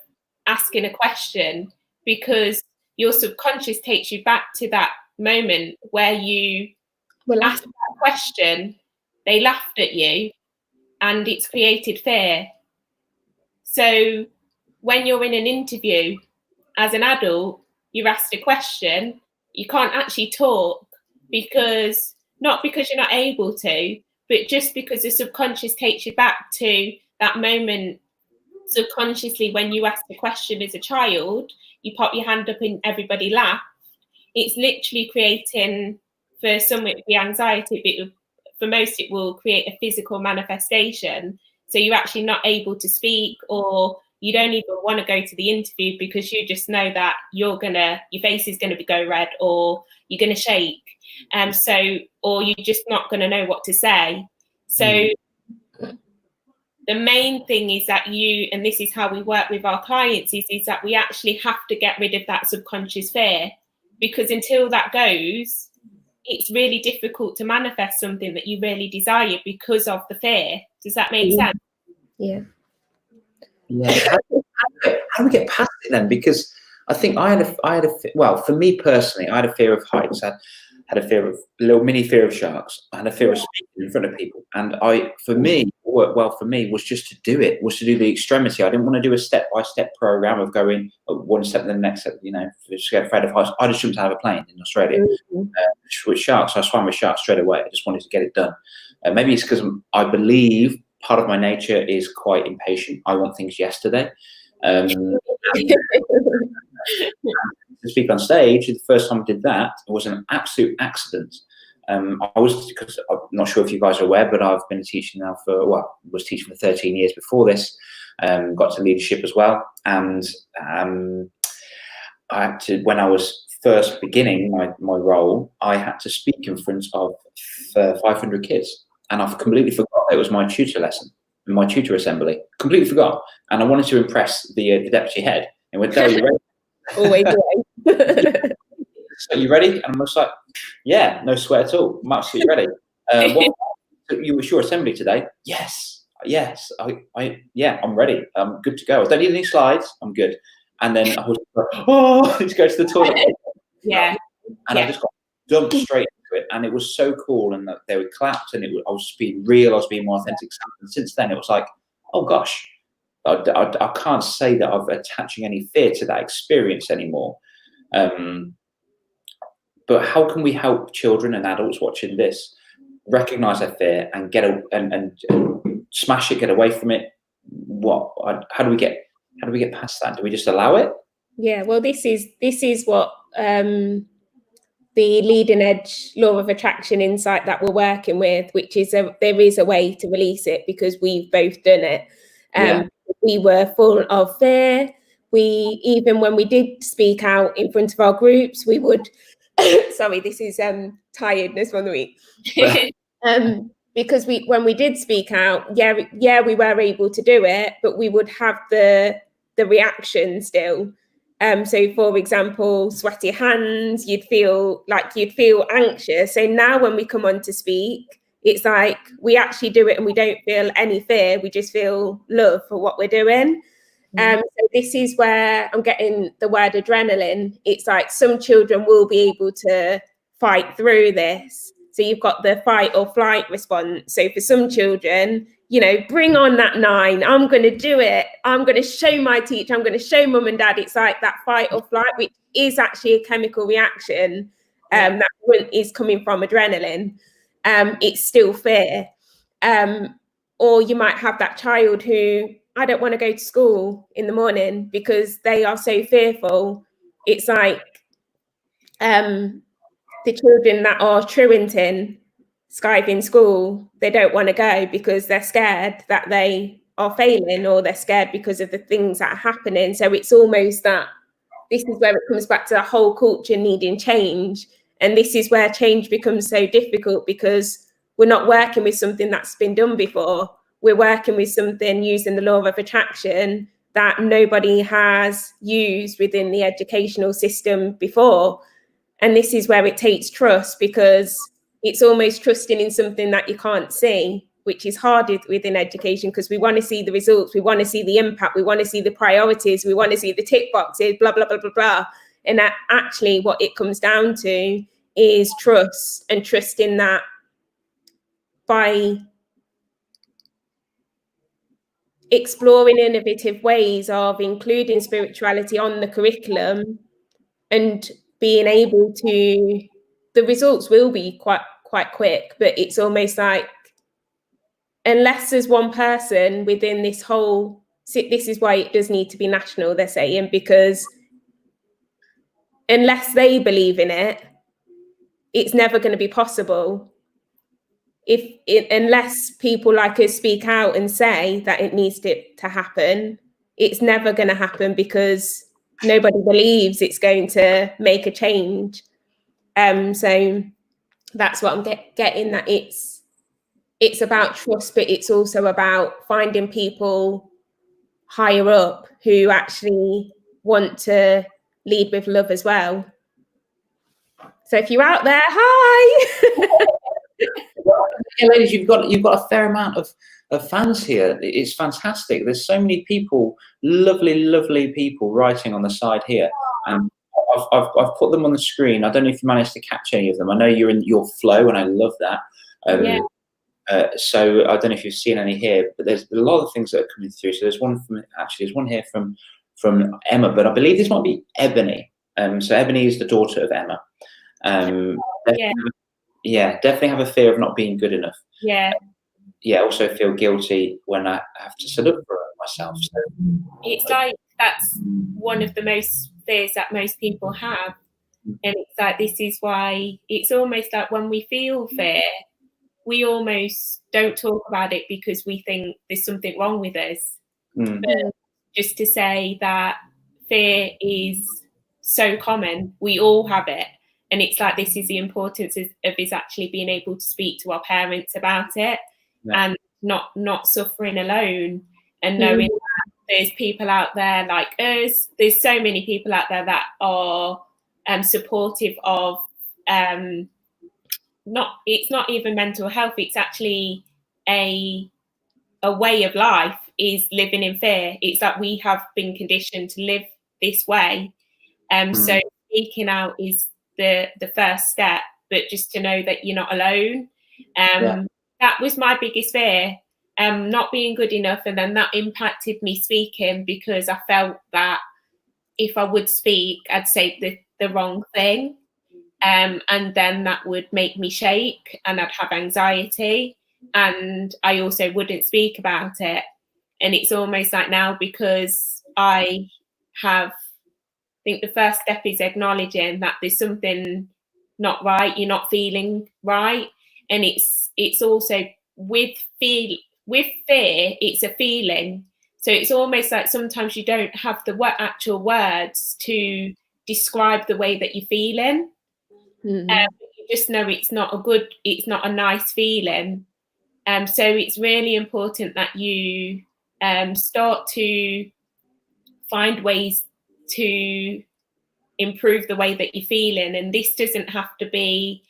asking a question because your subconscious takes you back to that moment where you asked that question, they laughed at you, and it's created fear. So when you're in an interview as an adult, you're asked a question, you can't actually talk not because you're not able to, but just because the subconscious takes you back to that moment. Subconsciously, when you ask the question as a child, you pop your hand up and everybody laughs. It's literally creating, for some it will be anxiety, but for most it will create a physical manifestation. So you're actually not able to speak, or you don't even want to go to the interview because you just know that your face is gonna go red, or you're gonna shake. Or you're just not gonna know what to say. So the main thing is that and this is how we work with our clients, is that we actually have to get rid of that subconscious fear, because until that goes, it's really difficult to manifest something that you really desire because of the fear. Does that make sense? Yeah. Yeah. How do we get past it then? Because I think well, for me personally, I had a fear of heights. I had a fear of mini fear of sharks. I had a fear of speaking in front of people. And for me, what worked well for me was just to do it, was to do the extremity. I didn't want to do a step-by-step program of going one step and then the next step, just get afraid of heights. I just jumped out of a plane in Australia with sharks. I swam with sharks straight away. I just wanted to get it done. Maybe it's because I believe part of my nature is quite impatient. I want things yesterday. To speak on stage, the first time I did that, it was an absolute accident. Because I'm not sure if you guys are aware, but I've been teaching now was teaching for 13 years before this. Got to leadership as well, and I had to, when I was first beginning my role, I had to speak in front of 500 kids, and I've completely forgot it was my tutor lesson, my tutor assembly. Completely forgot, and I wanted to impress the deputy head, and went, "Are you ready?" Always way. "Are you ready?" And I'm just like, "Yeah, no sweat at all. I'm absolutely ready." You was your assembly today? Yes, I'm ready. I'm good to go. I don't need any slides. I'm good. And then I was like, let's go to the toilet. Yeah. And I just got dumped straight into it, and it was so cool. And they were clapped, and I was being real. I was being more authentic. And since then, it was like, oh gosh, I can't say that I'm attaching any fear to that experience anymore. But how can we help children and adults watching this recognize their fear and and smash it, get away from it? How do we get past that? Do we just allow it? Yeah, well, this is what the leading edge law of attraction insight that we're working with, which is there is a way to release it, because we've both done it. We were full of fear. Even when we did speak out in front of our groups, we would sorry, this is tiredness from the week. Because when we did speak out, we were able to do it, but we would have the reaction still. So for example, sweaty hands, you'd feel anxious. So now when we come on to speak, it's like we actually do it and we don't feel any fear. We just feel love for what we're doing. So this is where I'm getting the word adrenaline. It's like some children will be able to fight through this. So you've got the fight or flight response. So for some children, bring on that 9. I'm going to do it. I'm going to show my teacher. I'm going to show mum and dad. It's like that fight or flight, which is actually a chemical reaction that is coming from adrenaline. It's still fear. Or you might have that child who, I don't want to go to school in the morning because they are so fearful. It's like the children that are truanting, skiving school, they don't want to go because they're scared that they are failing, or they're scared because of the things that are happening. So it's almost that this is where it comes back to the whole culture needing change. And this is where change becomes so difficult, because we're not working with something that's been done before. We're working with something using the law of attraction that nobody has used within the educational system before. And this is where it takes trust, because it's almost trusting in something that you can't see, which is hard within education, because we want to see the results, we want to see the impact, we want to see the priorities, we want to see the tick boxes, blah, blah, blah, blah, blah. And that actually what it comes down to is trust, and trusting that by exploring innovative ways of including spirituality on the curriculum and being able to, the results will be quite quick, but it's almost like, unless there's one person within this whole, this is why it does need to be national, they're saying, because unless they believe in it, it's never going to be possible. unless people like us speak out and say that it needs to happen, it's never going to happen because nobody believes it's going to make a change. So that's what I'm getting, that it's about trust, but it's also about finding people higher up who actually want to lead with love as well. So if you're out there, hi. Yeah, ladies, you've got a fair amount of fans here. It's fantastic. There's so many people, lovely people writing on the side here, and I've put them on the screen. I don't know if you managed to catch any of them. I know you're in your flow, and I love that. So I don't know if you've seen any here, but there's a lot of things that are coming through. So there's one here from Emma, but I believe this might be Ebony. So Ebony is the daughter of Emma. Definitely have a fear of not being good enough. Also feel guilty when I have to sort of for myself. So it's like that's one of the most fears that most people have, and it's like this is why it's almost like when we feel fear, we almost don't talk about it because we think there's something wrong with us. But just to say that fear is so common, we all have it. And it's like this is the importance of us actually being able to speak to our parents about it, and not suffering alone, and knowing that there's people out there like us. There's so many people out there that are supportive of it's not even mental health. It's actually a way of life is living in fear. It's like we have been conditioned to live this way. So speaking out is the first step, but just to know that you're not alone. That was my biggest fear, not being good enough, and then that impacted me speaking because I felt that if I would speak, I'd say the wrong thing, and then that would make me shake, and I'd have anxiety, and I also wouldn't speak about it. And it's almost like now, because I think the first step is acknowledging that there's something not right, you're not feeling right. And it's also with fear, it's a feeling. So it's almost like sometimes you don't have the actual words to describe the way that you're feeling. You just know it's not a nice feeling. So it's really important that you start to find ways to improve the way that you're feeling. And this doesn't have to be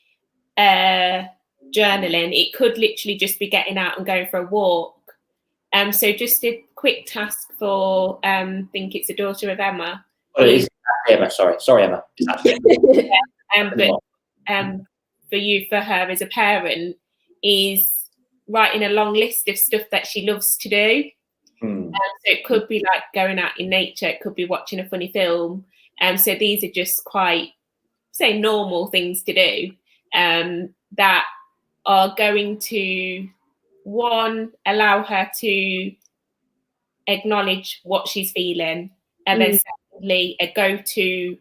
journaling. It could literally just be getting out and going for a walk. So just a quick task for I think it's the daughter of Emma. Emma, sorry Emma. For her as a parent is writing a long list of stuff that she loves to do. So it could be like going out in nature, it could be watching a funny film. So these are just quite, say, normal things to do that are going to, one, allow her to acknowledge what she's feeling, and then secondly, a go-to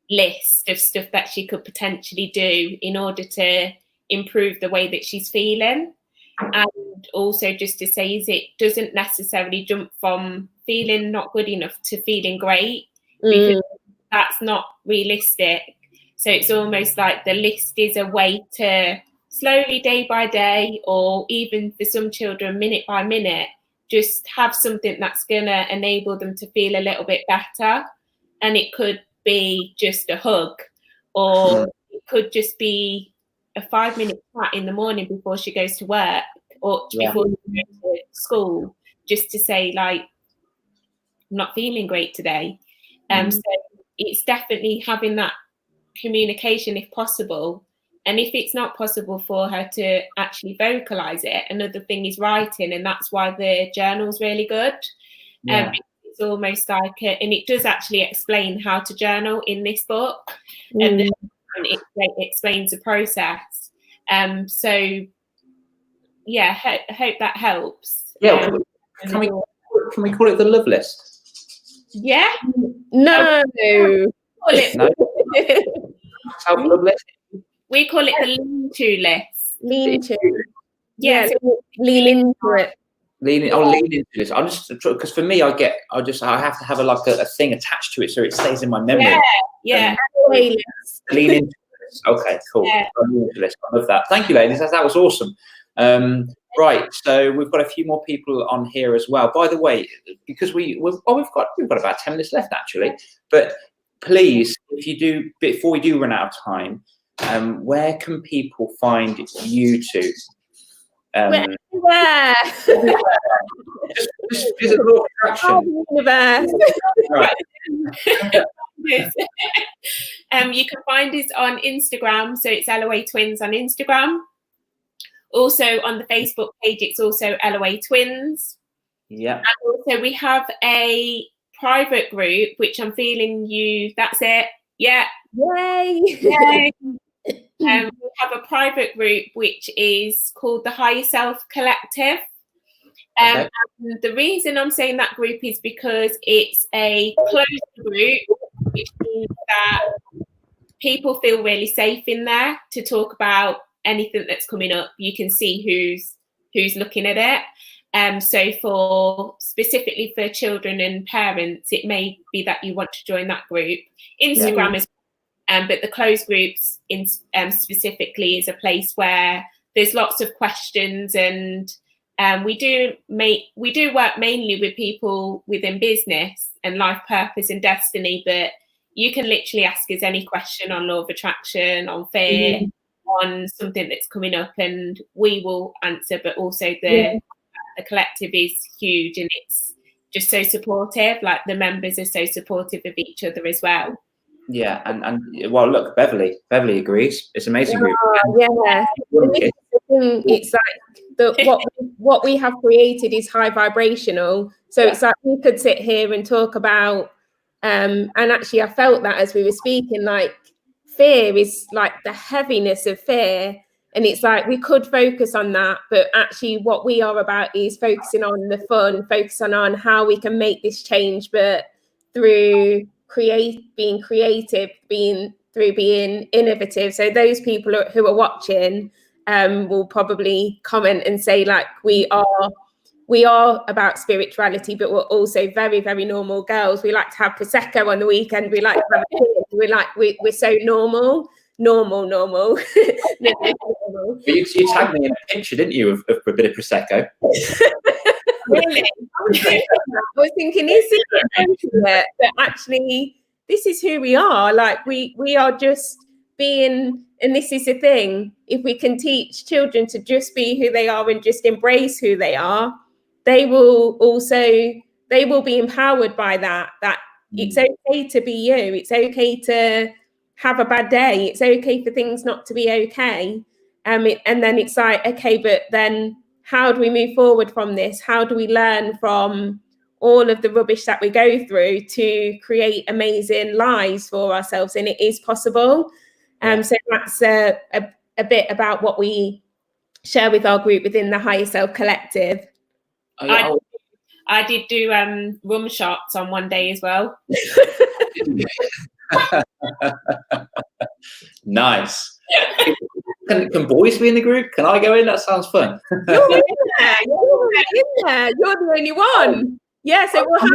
list of stuff that she could potentially do in order to improve the way that she's feeling. And also just to say is it doesn't necessarily jump from feeling not good enough to feeling great, because that's not realistic. So it's almost like the list is a way to slowly, day by day, or even for some children, minute by minute, just have something that's going to enable them to feel a little bit better. And it could be just a hug, or it could just be a 5-minute chat in the morning before she goes to work, or before she goes to school, just to say, like, I'm not feeling great today. So it's definitely having that communication if possible. And if it's not possible for her to actually vocalize it, another thing is writing, and that's why the journal's really good. It's almost like and it does actually explain how to journal in this book, and it explains the process. So yeah, I hope that helps. Can we call it the love list? Yeah. No. No. Self-love list. We call it the lean-to list. Lean-to. Yeah, so lean into it. I'll lean into this. I'm just, because for me, I have to have a thing attached to it so it stays in my memory. Yeah. Lean into this. Okay, cool. Yeah. I'll lean into this. I love that. Thank you, ladies. That was awesome. Right, so we've got a few more people on here as well. By the way, because we've got about 10 minutes left actually. But please, before we do run out of time, where can people find you two? Everywhere. Just visit Loa Attraction. Universe. Right. You can find us on Instagram, so it's Loa Twins on Instagram. Also on the Facebook page, it's also Loa Twins. Yeah. And also we have a private group, which I'm feeling you. That's it. Yeah. Yay. Yay. We have a private group which is called the Higher Self Collective. Okay. And the reason I'm saying that group is because it's a closed group, which means that people feel really safe in there to talk about anything that's coming up. You can see who's looking at it. So specifically for children and parents, it may be that you want to join that group. Instagram is, but the closed groups specifically is a place where there's lots of questions, and we do work mainly with people within business and life purpose and destiny, but you can literally ask us any question on law of attraction, on fear, on something that's coming up, and we will answer. But also the collective is huge, and it's just so supportive. Like the members are so supportive of each other as well. Yeah, and well, look, Beverly agrees. It's an amazing group. Yeah, it's like what we have created is high vibrational. So it's like we could sit here and talk about, and actually I felt that as we were speaking, like fear is like the heaviness of fear, and it's like we could focus on that, but actually what we are about is focusing on the fun, focusing on how we can make this change, but through being creative, being innovative. So those people who are watching will probably comment and say, like, we are about spirituality, but we're also very, very normal girls. We like to have prosecco on the weekend. We like to have we're so normal. Normal. You tagged me in a picture, didn't you, of a bit of prosecco? Really? I was thinking, is it? But actually, this is who we are. Like we are just being, and this is the thing. If we can teach children to just be who they are and just embrace who they are, they will be empowered by that. That it's okay to be you. It's okay to have a bad day. It's okay for things not to be okay. And then it's like, okay, but then how do we move forward from this? How do we learn from all of the rubbish that we go through to create amazing lives for ourselves? And it is possible. So that's a bit about what we share with our group within the Higher Self Collective. I did do rum shots on one day as well. Nice. Can boys be in the group? Can I go in? That sounds fun. You're in there. You're the only one. Yeah, so we'll have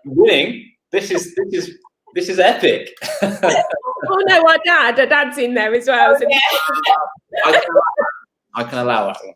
winning. This is epic. Oh no, our dad's in there as well. So I can allow that one.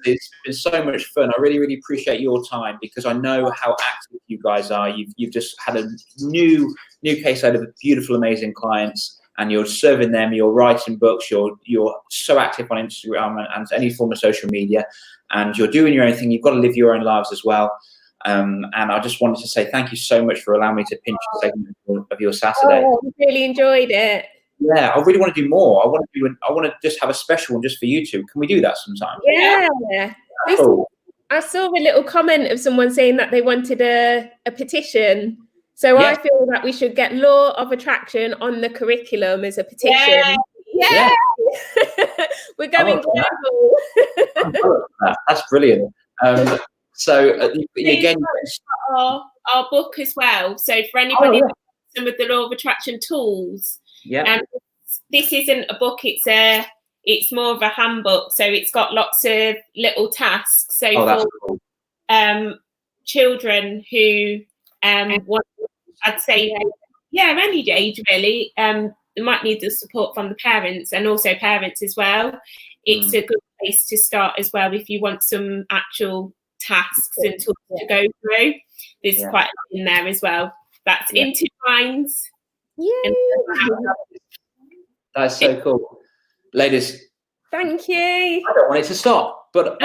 It's been so much fun. I really, really appreciate your time, because I know how active you guys are. You've just had a new caseload of beautiful, amazing clients, and you're serving them. You're writing books. You're so active on Instagram and any form of social media, and you're doing your own thing. You've got to live your own lives as well. And I just wanted to say thank you so much for allowing me to pinch a segment of your Saturday. Oh, I really enjoyed it. Yeah, I really want to do more. I want to just have a special one just for you two. Can we do that sometime? Yeah. Cool. I saw a little comment of someone saying that they wanted a petition. So I feel that we should get Law of Attraction on the curriculum as a petition. Yeah. We're going global. That's brilliant. So again, our book as well. So for anybody that wants some of the Law of Attraction tools, this isn't a book, it's more of a handbook, so it's got lots of little tasks. So that's for cool. Children who want, I'd say, any age really, they might need the support from the parents and also parents as well. It's a good place to start as well if you want some actual tasks and tools to go through. There's quite a lot in there as well. That's in 2 lines. Yay! That's so cool, ladies. Thank you. I don't want it to stop, but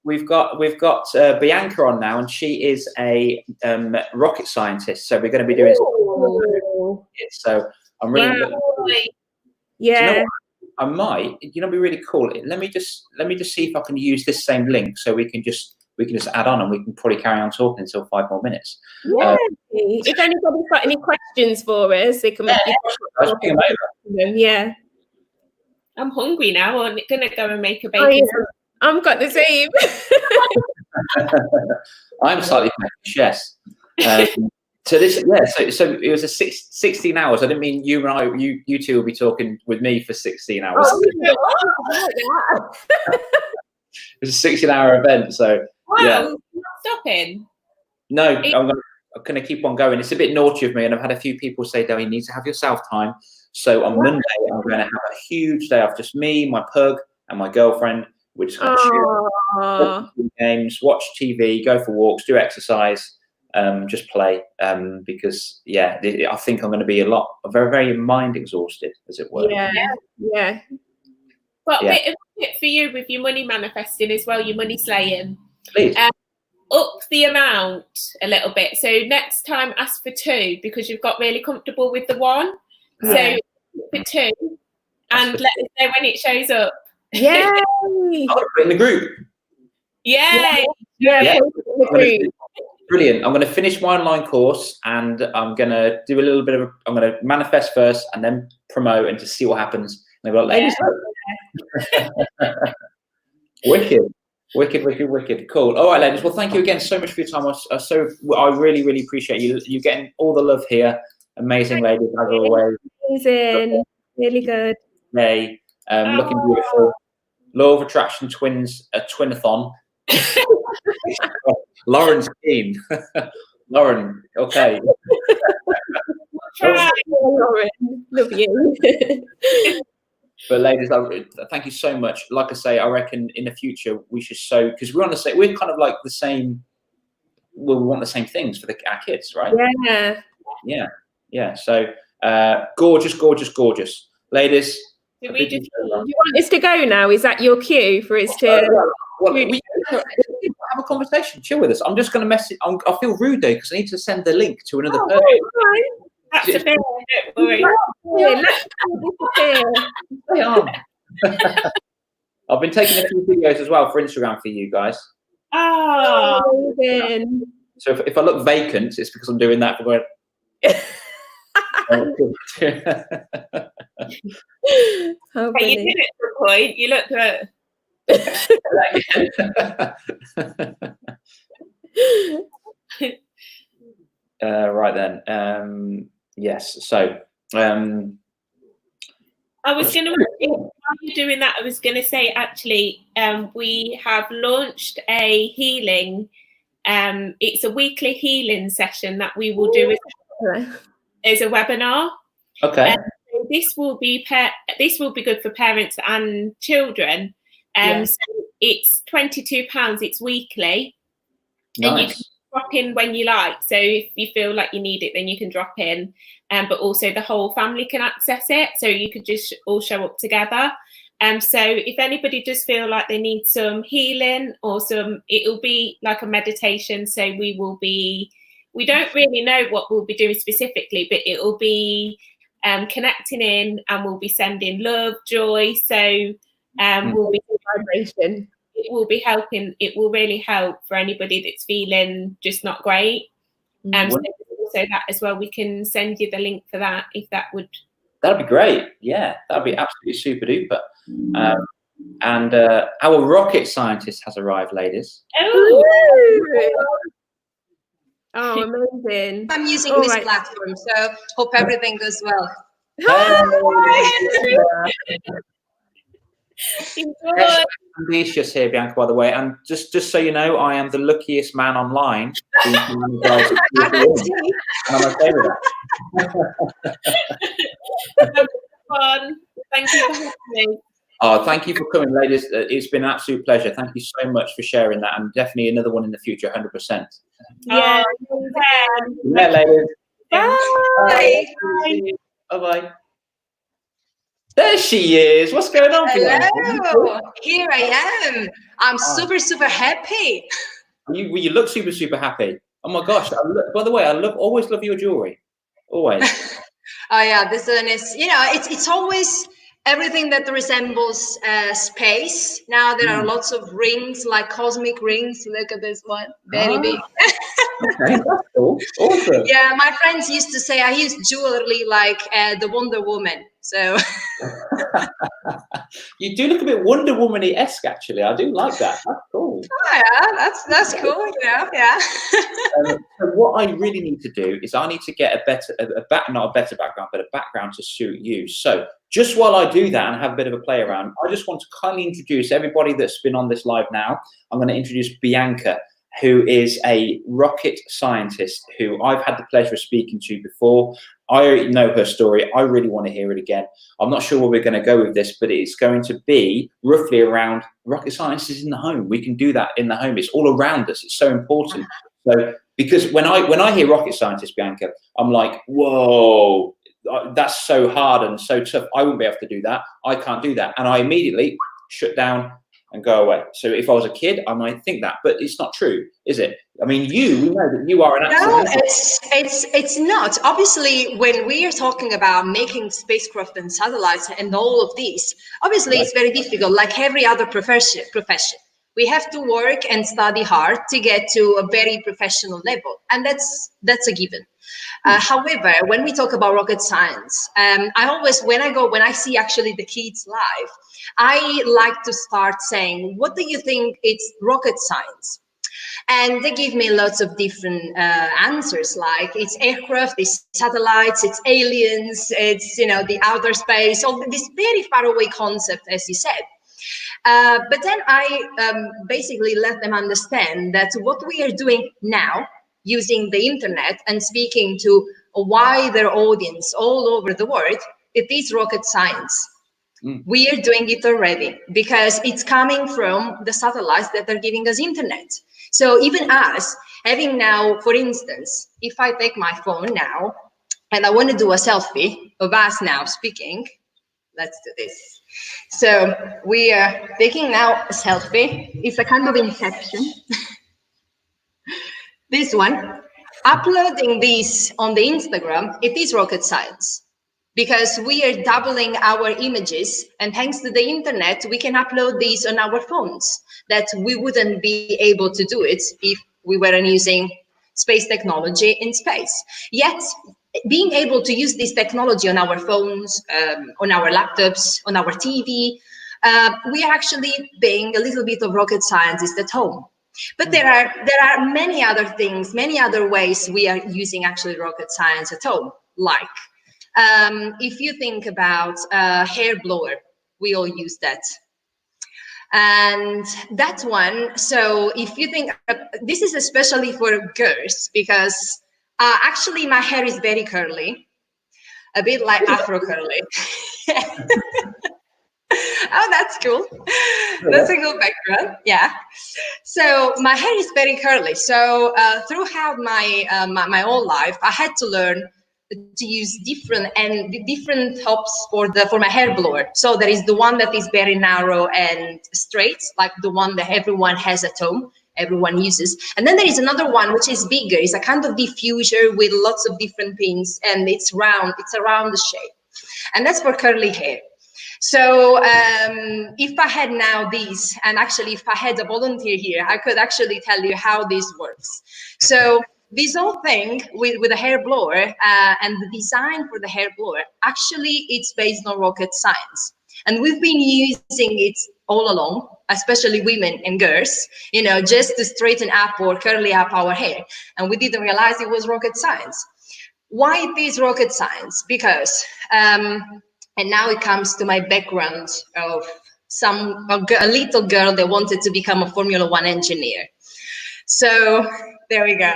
we've got Bianca on now, and she is a rocket scientist. So we're going to be doing. So I'm really. Yeah. You know I might. It'd be really cool. Let me just see if I can use this same link, so we can just add on, and we can probably carry on talking until 5 more minutes. Yeah. If anybody's got any questions for us, they can. Yeah. I'm hungry now. I'm gonna go and make a bacon. I've got the same. I'm slightly chess. So this, so it was a 16 hours. I didn't mean you two will be talking with me for 16 hours. It was a 16-hour event. So you're not stopping. No, I'm going to keep on going. It's a bit naughty of me, and I've had a few people say, "No, you need to have your self time." So on Monday, I'm going to have a huge day of just me, my pug, and my girlfriend. We're just going to watch games, watch TV, go for walks, do exercise, just play. Because I think I'm going to be very, very mind exhausted, as it were. Yeah. But a bit of a tip for you with your money manifesting as well, your money slaying. Please. Up the amount a little bit. So next time, ask for 2 because you've got really comfortable with the 1. So for 2, and let us know when it shows up. Yay! I'll put it in the group. Yay! Yeah. Brilliant. I'm going to finish my online course, and I'm going to do a little bit I'm going to manifest first, and then promote, and just see what happens. And they'll be like, Wicked. Cool. All right, ladies. Well, thank you again so much for your time. I really, really appreciate you getting all the love here. Amazing, ladies, as always. Amazing. Really good. Hey, looking beautiful. Law of Attraction Twins, a twinathon. Lauren's keen. Lauren, okay. Lauren, love you. But ladies, thank you so much. Like I say, I reckon in the future we should because we're kind of like the same. Well, we want the same things for our kids, right? Yeah. So gorgeous, ladies. Do we just? You want us to go now? Is that your cue for us to? We have a conversation. Chill with us. I'm just going to message. I feel rude though because I need to send the link to another person. That's a bit. Don't worry. I've been taking a few videos as well for Instagram for you guys. Oh, so if I look vacant, it's because I'm doing that for going. But you did it at a point. You looked at. Right then. Yes. So. I was going to, while you're doing that, I was going to say, actually, we have launched a healing, it's a weekly healing session that we will do as a webinar. Okay. So this will be good for parents and children. So it's £22, it's weekly. Nice. And you can drop in when you like. So if you feel like you need it, then you can drop in. But also the whole family can access it. So you could just all show up together. So if anybody does feel like they need some healing or it'll be like a meditation. So we don't really know what we'll be doing specifically, but it'll be connecting in, and we'll be sending love, joy. So we'll be vibration. It will be helping. It will really help for anybody that's feeling just not great. So that as well, we can send you the link for that if that would. That'd be great. Yeah, that'd be absolutely super duper. And our rocket scientist has arrived, ladies. Oh, amazing. I'm using this platform, so hope everything goes well. Enjoy. Ambitious here, Bianca, by the way, and just so you know, I am the luckiest man online. And I'm okay with that. Fun. Thank you for having me. Oh, thank you for coming, ladies. It's been an absolute pleasure. Thank you so much for sharing that, and definitely another one in the future, 100%. Yeah. Yeah, ladies. Bye. Bye. Bye. There she is. What's going on? Hello. Here I am. I'm super happy. You look super happy. Oh my gosh! By the way, always love your jewelry. Always. Oh yeah, this one is, it's always everything that resembles space. Now there are lots of rings, like cosmic rings. Look at this one, very big. Okay, that's cool. Awesome. Yeah, my friends used to say I use jewelry like the Wonder Woman. So you do look a bit Wonder Woman-esque, actually. I do like that. That's cool. Oh, yeah, that's cool. Yeah. So what I really need to do is I need to get not a better background, but a background to suit you. So just while I do that and have a bit of a play around, I just want to kindly introduce everybody that's been on this live now. I'm going to introduce Bianca, who is a rocket scientist who I've had the pleasure of speaking to before. I know her story. I really want to hear it again. I'm not sure where we're going to go with this, but it's going to be roughly around rocket science is in the home. We can do that in the home. It's all around us. It's so important. So because when I hear rocket scientist, Bianca, I'm like, whoa, that's so hard and so tough. I wouldn't be able to do that. I can't do that. And I immediately shut down and go away. So if I was a kid, I might think that, but it's not true, is it? I mean, we know that you are an No, it's not. Obviously, when we are talking about making spacecraft and satellites and all of these, obviously it's very difficult, like every other profession. We have to work and study hard to get to a very professional level, and that's a given. However, when we talk about rocket science, I always, when I see actually the kids live, I like to start saying, what do you think it's rocket science? And they give me lots of different answers, like it's aircraft, it's satellites, it's aliens, it's, the outer space, all this very far away concept, as you said. But then I basically let them understand that what we are doing now, using the internet and speaking to a wider audience all over the world, it is rocket science. We are doing it already because it's coming from the satellites that are giving us internet. So even us having now, for instance, if I take my phone now and I want to do a selfie of us now speaking, let's do this. So we are taking now a selfie. It's a kind of inception. This one, uploading this on the Instagram, it is rocket science because we are doubling our images, and thanks to the internet, we can upload these on our phones that we wouldn't be able to do it if we weren't using space technology in space. Yet, being able to use this technology on our phones, on our laptops, on our TV, we are actually being a little bit of rocket scientists at home. But there are many other things, many other ways we are using actually rocket science at home. Like if you think about a hair blower, we all use that. And that one, so if you think, this is especially for girls because actually my hair is very curly, a bit like Afro curly. Oh, that's cool. That's a good background. Yeah. So my hair is very curly. So throughout my whole life, I had to learn to use different tops for my hair blower. So there is the one that is very narrow and straight, like the one that everyone has at home, everyone uses. And then there is another one which is bigger. It's a kind of diffuser with lots of different pins, and it's round. It's a round shape, and that's for curly hair. So if I had now these, and actually if I had a volunteer here, I could actually tell you how this works. So this whole thing with a hair blower and the design for the hair blower, actually it's based on rocket science. And we've been using it all along, especially women and girls, just to straighten up or curly up our hair. And we didn't realize it was rocket science. Why it is rocket science? Because, and now it comes to my background of a little girl that wanted to become a Formula One engineer. So there we go.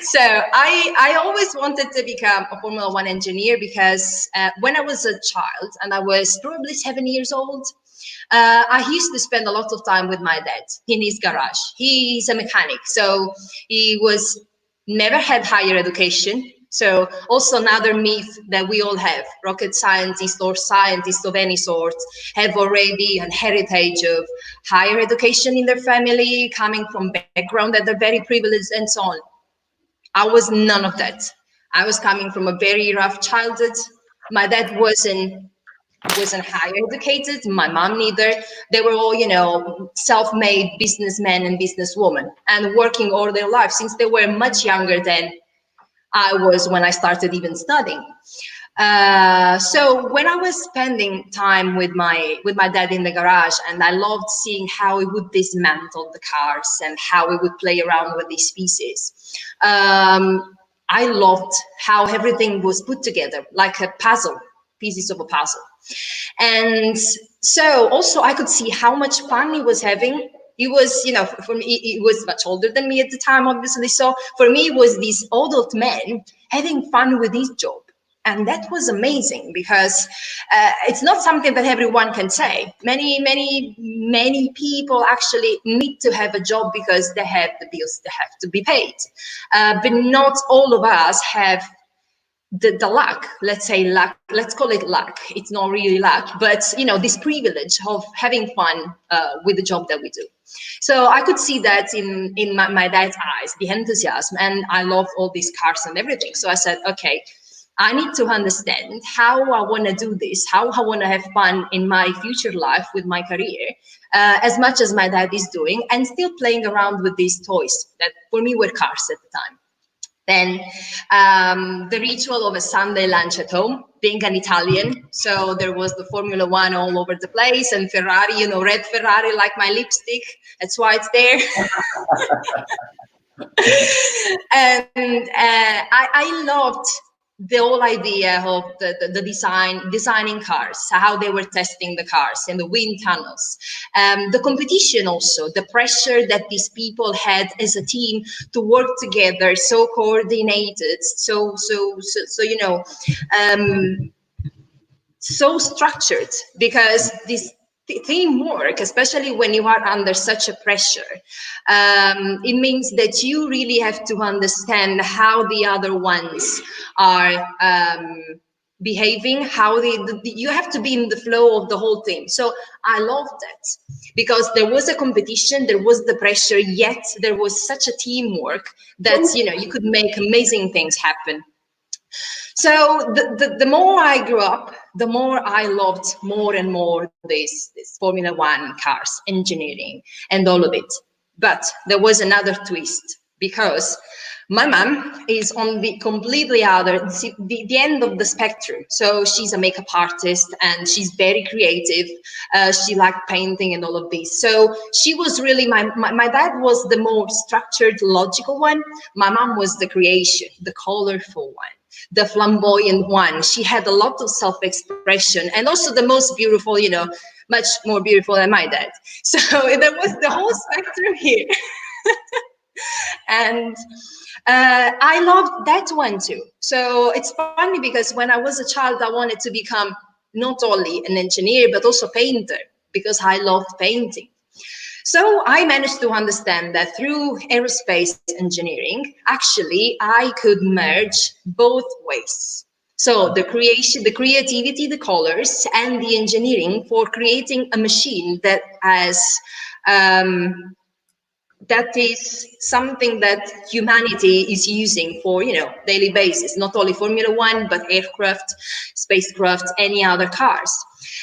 So I always wanted to become a Formula One engineer because when I was a child, and I was probably 7 years old, I used to spend a lot of time with my dad in his garage. He's a mechanic, so he never had higher education. So also another myth that we all have, rocket scientists or scientists of any sort have already a heritage of higher education in their family, coming from background that are very privileged and so on. I was none of that. I was coming from a very rough childhood. My dad wasn't higher educated, my mom neither. They were all, self-made businessmen and businesswomen and working all their life since they were much younger than I was when I started even studying. So when I was spending time with my dad in the garage, and I loved seeing how he would dismantle the cars and how he would play around with these pieces. I loved how everything was put together like a puzzle, pieces of a puzzle. And so also I could see how much fun he was having. He was, for me, he was much older than me at the time, obviously. So for me, it was this adult man having fun with his job. And that was amazing because it's not something that everyone can say. Many people actually need to have a job because they have the bills that have to be paid. But not all of us have the luck, let's say luck, let's call it luck. It's not really luck, but this privilege of having fun with the job that we do. So I could see that in my dad's eyes, the enthusiasm, and I love all these cars and everything. So I said, okay, I need to understand how I want to do this, how I want to have fun in my future life with my career, as much as my dad is doing, and still playing around with these toys that for me were cars at the time. Then the ritual of a Sunday lunch at home, being an Italian. So there was the Formula One all over the place, and Ferrari, red Ferrari like my lipstick. That's why it's there. And I loved the whole idea of the designing cars, how they were testing the cars and the wind tunnels, the competition, also the pressure that these people had as a team to work together, so coordinated, so structured, because this teamwork, especially when you are under such a pressure, it means that you really have to understand how the other ones are behaving, how you have to be in the flow of the whole thing. So I love that because there was a competition, there was the pressure, yet there was such a teamwork that you could make amazing things happen. So the more I grew up, the more I loved more and more this Formula One cars, engineering, and all of it. But there was another twist, because my mom is on the completely other, the end of the spectrum. So she's a makeup artist and she's very creative. She liked painting and all of this. So she was really, my dad was the more structured, logical one. My mom was the creation, the colorful one, the flamboyant one. She had a lot of self-expression, and also the most beautiful, much more beautiful than my dad. So there was the whole spectrum here. And I loved that one too. So it's funny because when I was a child, I wanted to become not only an engineer, but also painter, because I loved painting. So I managed to understand that through aerospace engineering, actually, I could merge both ways. So the creation, the creativity, the colors, and the engineering for creating a machine that has that is something that humanity is using for, daily basis, not only Formula One, but aircraft, spacecraft, any other cars.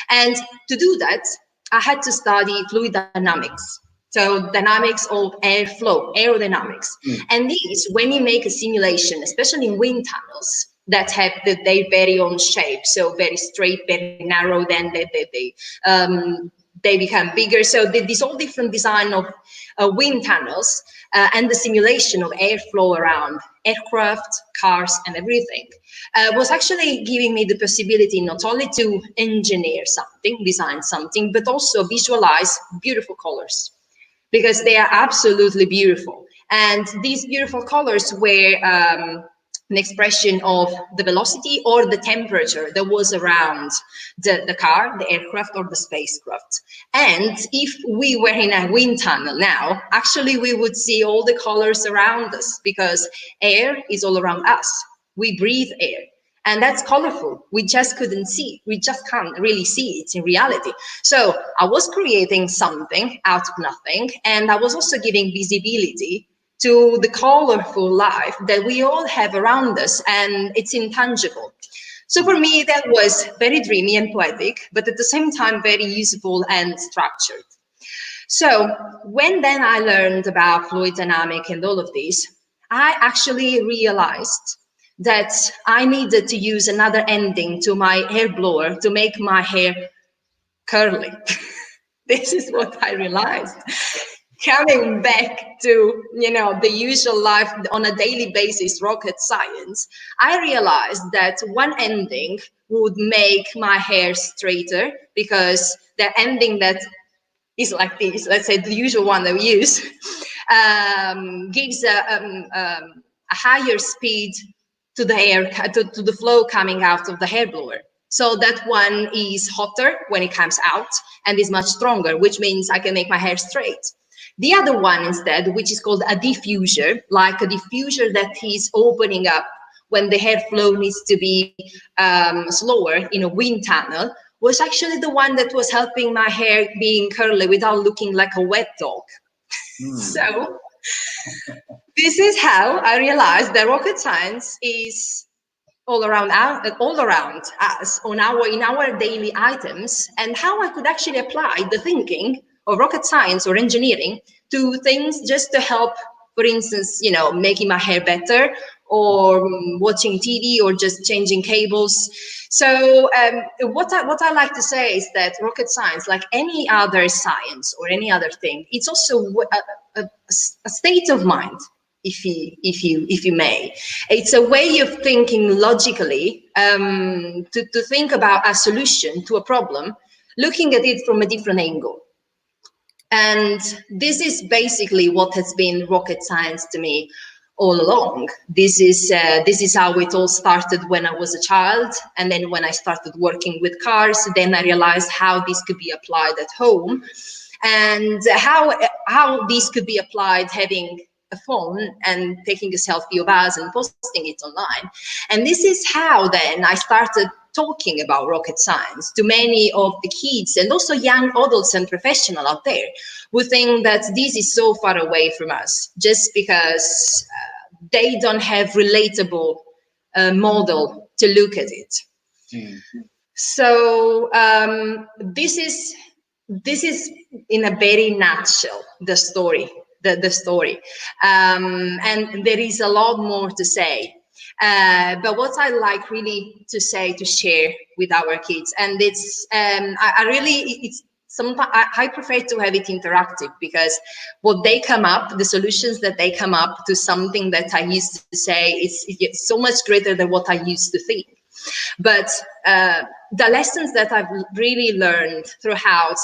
And to do that, I had to study fluid dynamics. So dynamics of airflow, aerodynamics. And these, when you make a simulation, especially in wind tunnels, that have their very own shape, so very straight, very narrow, then they become bigger. So this all different design of wind tunnels and the simulation of airflow around aircraft, cars, and everything was actually giving me the possibility not only to engineer something, design something, but also visualize beautiful colors, because they are absolutely beautiful. And these beautiful colors were an expression of the velocity or the temperature that was around the car, the aircraft, or the spacecraft. And if we were in a wind tunnel now, actually we would see all the colors around us, because air is all around us. We breathe air. And that's colorful. We just couldn't see. We just can't really see it in reality. So I was creating something out of nothing, and I was also giving visibility to the colorful life that we all have around us, and it's intangible. So for me, that was very dreamy and poetic, but at the same time, very useful and structured. So when then I learned about fluid dynamic and all of this, I actually realized that I needed to use another ending to my hair blower to make my hair curly. This is what I realized. Coming back to, the usual life on a daily basis, rocket science, I realized that one ending would make my hair straighter, because the ending that is like this, let's say the usual one that we use, gives a higher speed to the hair, to the flow coming out of the hair blower. So that one is hotter when it comes out and is much stronger, which means I can make my hair straight. The other one instead, which is called a diffuser, like a diffuser that is opening up when the airflow needs to be slower in a wind tunnel, was actually the one that was helping my hair being curly without looking like a wet dog. So this is how I realized that rocket science is all around us in our daily items, and how I could actually apply the thinking of rocket science or engineering to things just to help, for instance, making my hair better, or watching TV, or just changing cables. So what I like to say is that rocket science, like any other science or any other thing, it's also a state of mind. If you may, it's a way of thinking logically, to think about a solution to a problem, looking at it from a different angle. And this is basically what has been rocket science to me all along. This is how it all started when I was a child, and then when I started working with cars, then I realized how this could be applied at home, and how this could be applied having a phone and taking a selfie of us and posting it online. And this is how then I started talking about rocket science to many of the kids, and also young adults and professionals out there, who think that this is so far away from us, just because they don't have relatable model to look at it. So this is in a very nutshell the story. The story, and there is a lot more to say, but what I like really to share with our kids, and it's sometimes I prefer to have it interactive, because what they come up, the solutions that they come up to something that I used to say is so much greater than what I used to think. But the lessons that I've really learned throughout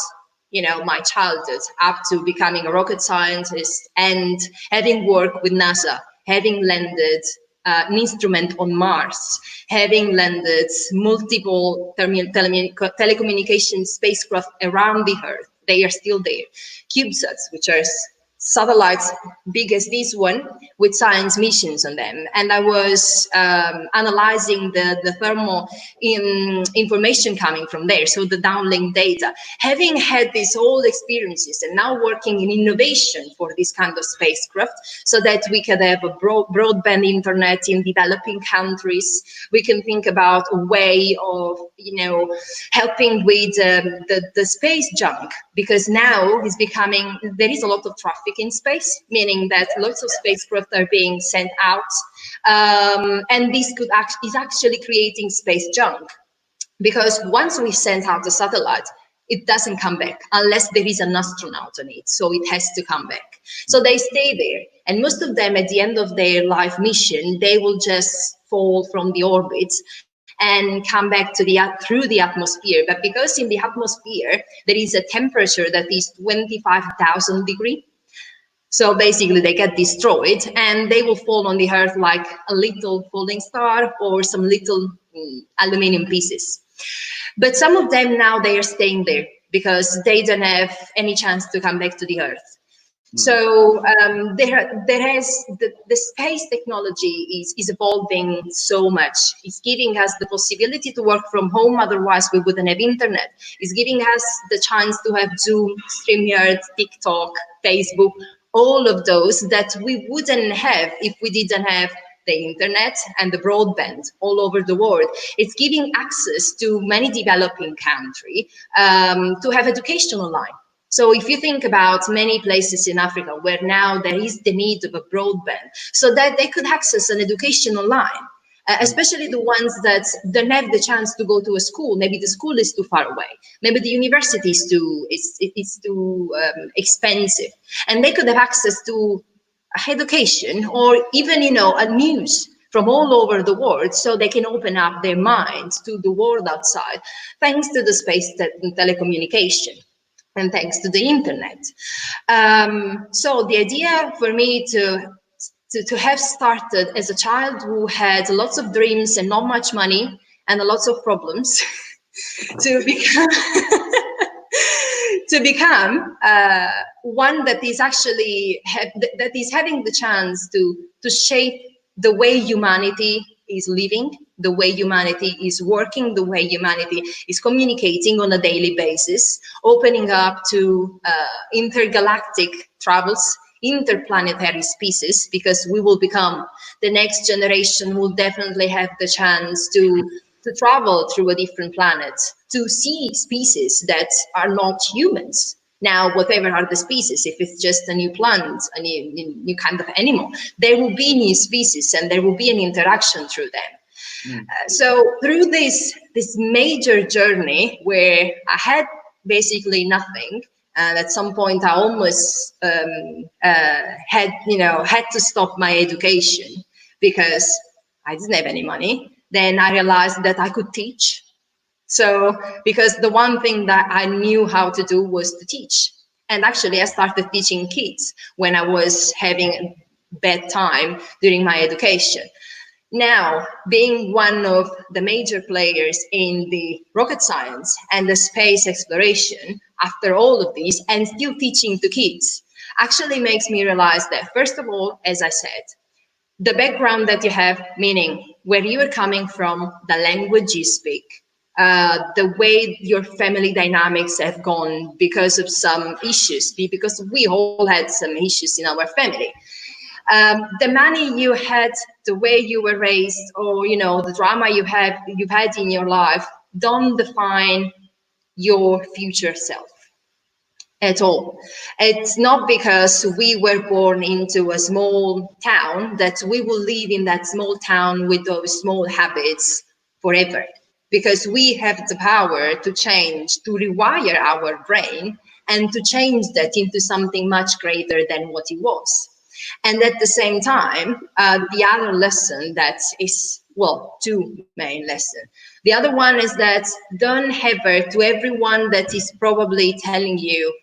my childhood, up to becoming a rocket scientist and having worked with NASA, having landed an instrument on Mars, having landed multiple telecommunication spacecraft around the Earth. They are still there. CubeSats, which are satellites big as this one, with science missions on them. And I was analyzing the thermal information coming from there, so the downlink data. Having had these old experiences and now working in innovation for this kind of spacecraft, so that we can have a broadband internet in developing countries, we can think about a way of helping with the space junk, because now it's becoming, there is a lot of traffic in space, meaning that lots of spacecraft are being sent out, and this is actually creating space junk, because once we send out a satellite, it doesn't come back unless there is an astronaut on it. So it has to come back. So they stay there. And most of them, at the end of their life mission, they will just fall from the orbits and come back to through the atmosphere. But because in the atmosphere, there is a temperature that is 25,000 degrees. So basically they get destroyed and they will fall on the earth like a little falling star or some little aluminum pieces. But some of them now, they are staying there because they don't have any chance to come back to the earth. So the space technology is evolving so much. It's giving us the possibility to work from home. Otherwise, we wouldn't have internet. It's giving us the chance to have Zoom, StreamYard, TikTok, Facebook, all of those that we wouldn't have if we didn't have the internet and the broadband all over the world. It's giving access to many developing countries to have education online. So if you think about many places in Africa where now there is the need of a broadband so that they could access an education online, especially the ones that don't have the chance to go to a school. Maybe the school is too far away. Maybe the university is too expensive. And they could have access to education or even, a news from all over the world, so they can open up their minds to the world outside, thanks to the space telecommunication. And thanks to the internet. So the idea for me to have started as a child who had lots of dreams and not much money and lots of problems to become one that is actually that is having the chance to shape the way humanity is living, the way humanity is working, the way humanity is communicating on a daily basis, opening up to intergalactic travels, interplanetary species, because we will become, the next generation will definitely have the chance to travel through a different planet, to see species that are not humans. Now, whatever are the species, if it's just a new plant, a new kind of animal, there will be new species and there will be an interaction through them. So through this major journey where I had basically nothing, and at some point I almost had to stop my education because I didn't have any money. Then I realized that I could teach. So, because the one thing that I knew how to do was to teach. And actually, I started teaching kids when I was having a bad time during my education. Now, being one of the major players in the rocket science and the space exploration, after all of these, and still teaching to kids, actually makes me realize that, first of all, as I said, the background that you have, meaning where you are coming from, the language you speak, the way your family dynamics have gone because of some issues, because we all had some issues in our family. The money you had, the way you were raised, or the drama you've had in your life, don't define your future self at all. It's not because we were born into a small town that we will live in that small town with those small habits forever. Because we have the power to change, to rewire our brain and to change that into something much greater than what it was. And at the same time, the other lesson that is, well, two main lessons. The other one is that don't ever, to everyone that is probably telling you,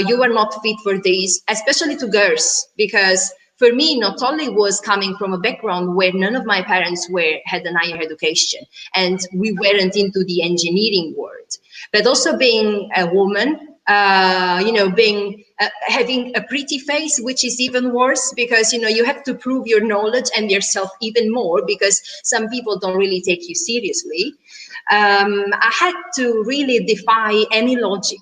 you are not fit for this, especially to girls, because for me, not only was coming from a background where none of my parents had an higher education and we weren't into the engineering world, but also being a woman, having a pretty face, which is even worse because, you have to prove your knowledge and yourself even more because some people don't really take you seriously. I had to really defy any logic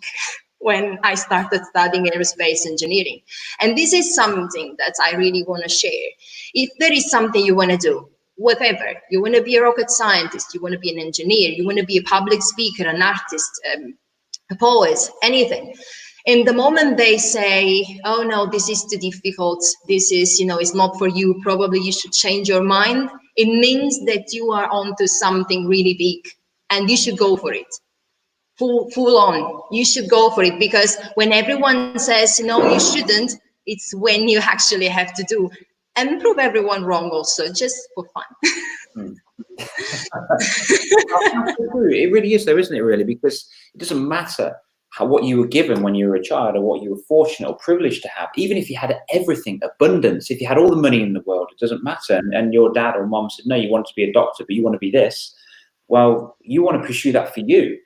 when I started studying aerospace engineering. And this is something that I really want to share. If there is something you want to do, whatever, you want to be a rocket scientist, you want to be an engineer, you want to be a public speaker, an artist, a poet, anything. In the moment they say, oh no, this is too difficult, this is, it's not for you, probably you should change your mind, it means that you are onto something really big and you should go for it. full on. You should go for it, because when everyone says no, you shouldn't, it's when you actually have to do, and prove everyone wrong also, just for fun. It really is, though, isn't it? Really, because it doesn't matter what you were given when you were a child, or what you were fortunate or privileged to have. Even if you had everything, abundance, if you had all the money in the world, it doesn't matter. And your dad or mom said, no, you want to be a doctor, but you want to be this. Well, you want to pursue that for you.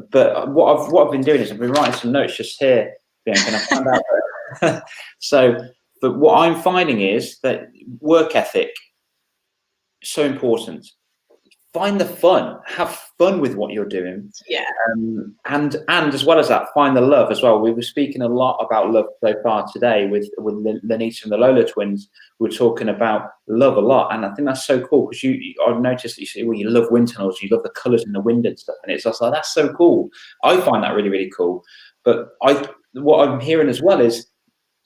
But what I've been doing is I've been writing some notes just here, Bianca, and I found out. But what I'm finding is that work ethic is so important. Find the fun, have fun with what you're doing. Yeah. And as well as that, find the love as well. We were speaking a lot about love so far today with Lenita and the Lola Twins. We were talking about love a lot, and I think that's so cool, because I've noticed that you say, well, you love wind tunnels, you love the colours in the wind and stuff, and it's just like, that's so cool. I find that really, really cool. But what I'm hearing as well is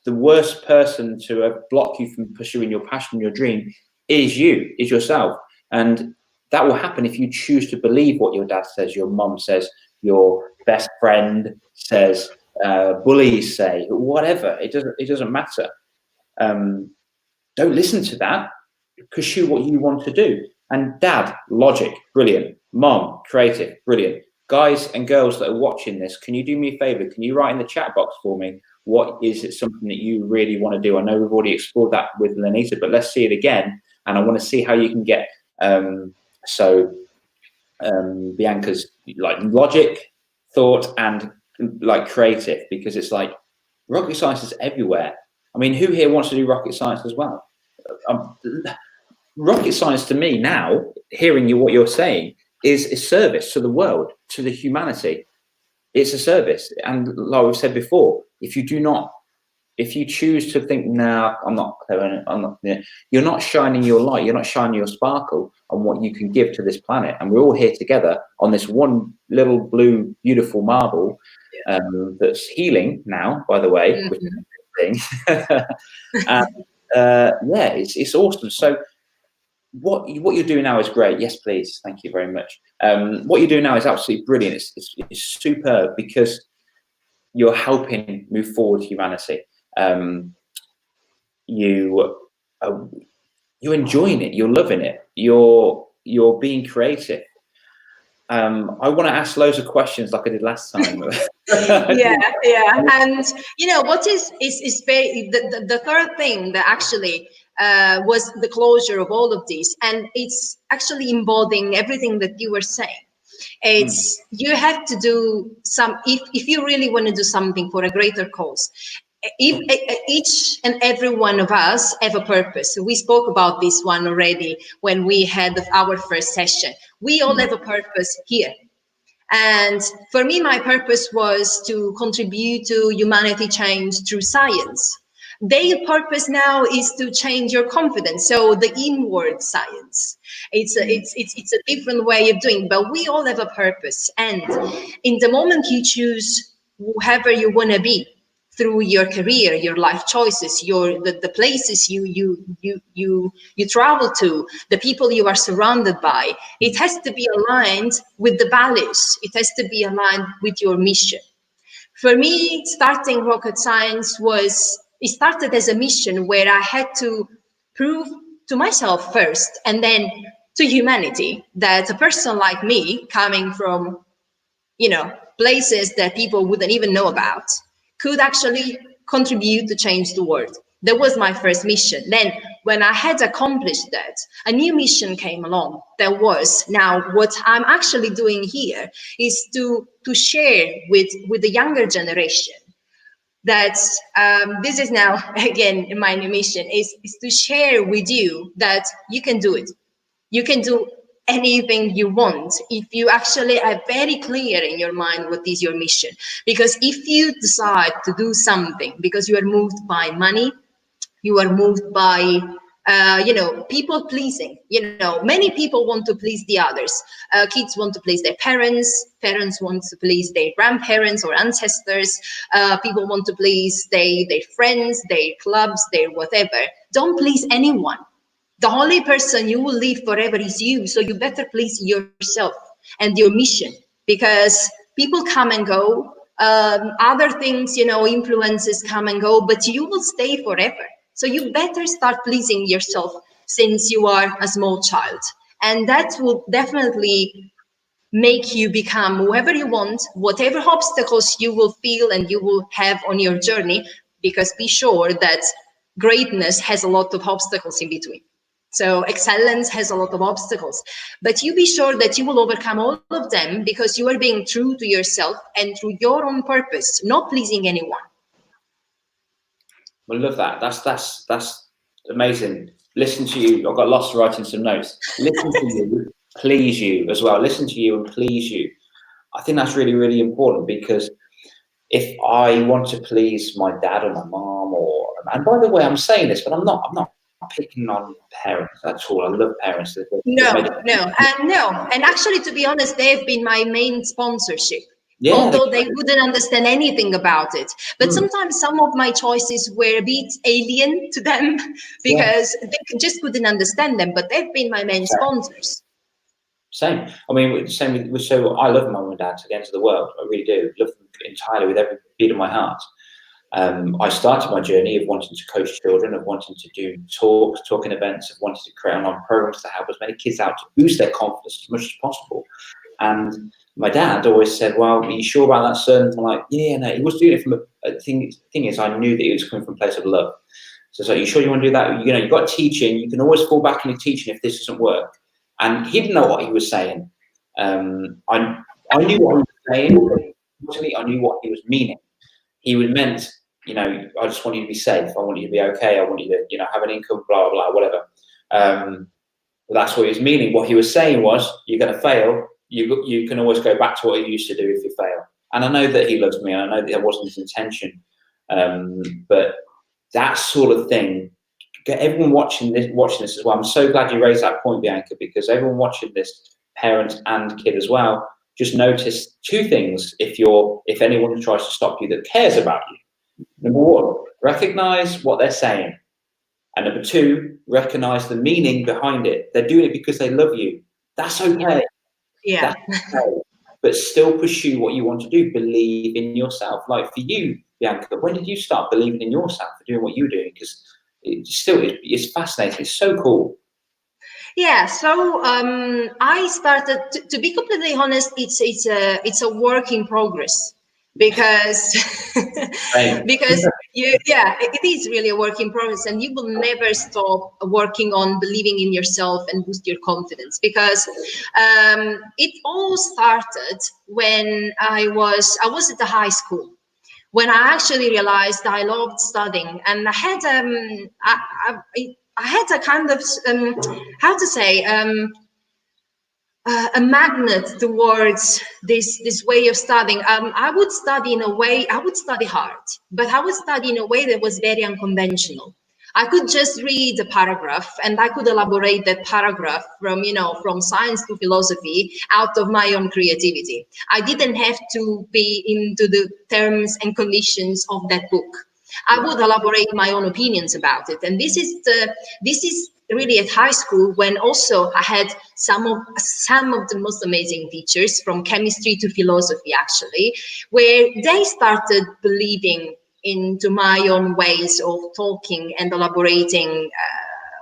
the worst person to block you from pursuing your passion, your dream, is yourself. And that will happen if you choose to believe what your dad says, your mom says, your best friend says, bullies say, whatever. It doesn't matter. Don't listen to that. Pursue what you want to do. And dad, logic, brilliant. Mom, creative, brilliant. Guys and girls that are watching this, can you do me a favor? Can you write in the chat box for me, what is it, something that you really want to do? I know we've already explored that with Lenita, but let's see it again. And I want to see how you can get Bianca's like logic, thought, and like creative, because it's like rocket science is everywhere. I mean, who here wants to do rocket science as well? Rocket science to me now, hearing what you're saying, is a service to the world, to the humanity. It's a service. And like we've said before, if you choose to think, nah, I'm not, you're not shining your light, you're not shining your sparkle on what you can give to this planet. And we're all here together on this one little blue, beautiful marble that's healing now, by the way, which is a thing. And it's awesome. So what you're doing now is great. Yes, please. Thank you very much. What you're doing now is absolutely brilliant. It's superb, because you're helping move forward humanity. You're enjoying it. You're loving it. You're being creative. I want to ask loads of questions like I did last time. yeah. And what is very the third thing that actually was the closure of all of this, and it's actually embodying everything that you were saying. It's you have to do if you really want to do something for a greater cause. If each and every one of us have a purpose. We spoke about this one already when we had our first session. We all have a purpose here. And for me, my purpose was to contribute to humanity change through science. Their purpose now is to change your confidence. So the inward science, it's a different way of doing, but we all have a purpose. And in the moment you choose whoever you want to be, through your career, your life choices, the places you travel to, the people you are surrounded by, it has to be aligned with the values. It has to be aligned with your mission. For me, starting rocket science it started as a mission where I had to prove to myself first, and then to humanity, that a person like me, coming from places that people wouldn't even know about, could actually contribute to change the world. That was my first mission. Then when I had accomplished that, a new mission came along. That was, now what I'm actually doing here is to share with the younger generation that this is now, again, my new mission is to share with you that you can do it. You can do anything you want if you actually are very clear in your mind what is your mission. Because if you decide to do something because you are moved by money, you are moved by people pleasing, many people want to please the others. Kids want to please their parents want to please their grandparents or ancestors, people want to please their friends, their clubs, their whatever. Don't please anyone. The only person you will live forever is you. So you better please yourself and your mission, because People come and go. Other things, influences come and go, but you will stay forever. So you better start pleasing yourself since you are a small child. And that will definitely make you become whoever you want, whatever obstacles you will feel and you will have on your journey, because be sure that greatness has a lot of obstacles in between. So excellence has a lot of obstacles, but you be sure that you will overcome all of them because you are being true to yourself and through your own purpose, not pleasing anyone. I love that. That's amazing. Listen to you. I've got lost writing some notes. Listen to you, please you as well. Listen to you and please you. I think that's really, really important, because if I want to please my dad or my mom, and by the way, I'm saying this, but I'm not picking on parents at all. I love parents. No. And actually, to be honest, they've been my main sponsorship. Yeah, although they wouldn't understand anything about it. But sometimes some of my choices were a bit alien to them because they just couldn't understand them, but they've been my main sponsors. Same. I mean, same with so I love my mum and dad to the end of the world. I really do. Love them entirely with every beat of my heart. I started my journey of wanting to coach children, of wanting to do talking events, of wanting to create online programs to help as many kids out to boost their confidence as much as possible. And my dad always said, "Well, are you sure about that, son?" I'm like, "Yeah, no." He was doing it from a thing is, I knew that he was coming from a place of love. So it's like, "You sure you want to do that? You've got teaching. You can always fall back into teaching if this doesn't work." And he didn't know what he was saying. I knew what he was saying, but unfortunately, I knew what he was meaning. He meant, I just want you to be safe. I want you to be okay. I want you to, have an income, blah, blah, blah, whatever. But that's what he was meaning. What he was saying was, you're going to fail. You can always go back to what you used to do if you fail. And I know that he loves me, and I know that wasn't his intention. But that sort of thing, everyone watching this as well, I'm so glad you raised that point, Bianca, because everyone watching this, parent and kid as well, just notice two things if anyone tries to stop you that cares about you. Number one, recognize what they're saying. And number two, recognize the meaning behind it. They're doing it because they love you. That's okay. Yeah. That's okay. But still pursue what you want to do. Believe in yourself. Like for you, Bianca, when did you start believing in yourself for doing what you're doing? Because it's fascinating. It's so cool. Yeah, so I started to be completely honest. It's a work in progress because it is really a work in progress, and you will never stop working on believing in yourself and boost your confidence, because it all started when I was at the high school, when I actually realized I loved studying, and I had I had a kind of a magnet towards this way of studying. I would study in a way, I would study hard, but I would study in a way that was very unconventional. I could just read a paragraph and I could elaborate that paragraph from science to philosophy out of my own creativity. I didn't have to be into the terms and conditions of that book. I would elaborate my own opinions about it. And this is really at high school, when also I had some of the most amazing teachers, from chemistry to philosophy, actually, where they started believing into my own ways of talking and elaborating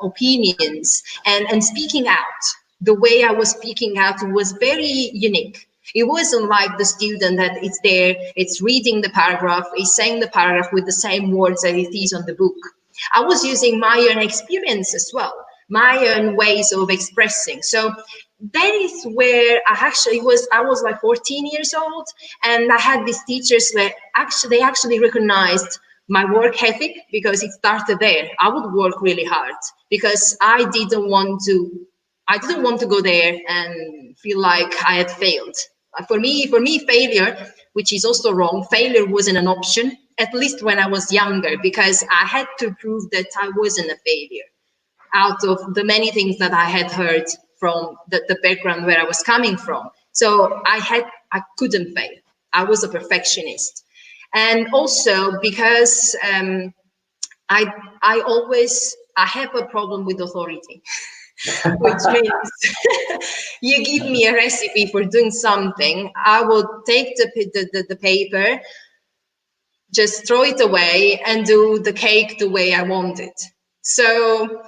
opinions and speaking out. The way I was speaking out was very unique. It wasn't like the student that it's reading the paragraph, is saying the paragraph with the same words that it is on the book. I was using my own experience as well, my own ways of expressing. So that is where I was like 14 years old, and I had these teachers that they actually recognized my work ethic, because it started there. I would work really hard because I didn't want to go there and feel like I had failed. For me, failure, which is also wrong, failure wasn't an option, at least when I was younger, because I had to prove that I wasn't a failure out of the many things that I had heard from the background where I was coming from. So I couldn't fail. I was a perfectionist. And also because I have a problem with authority. which means you give me a recipe for doing something, I will take the paper, just throw it away and do the cake the way I want it. So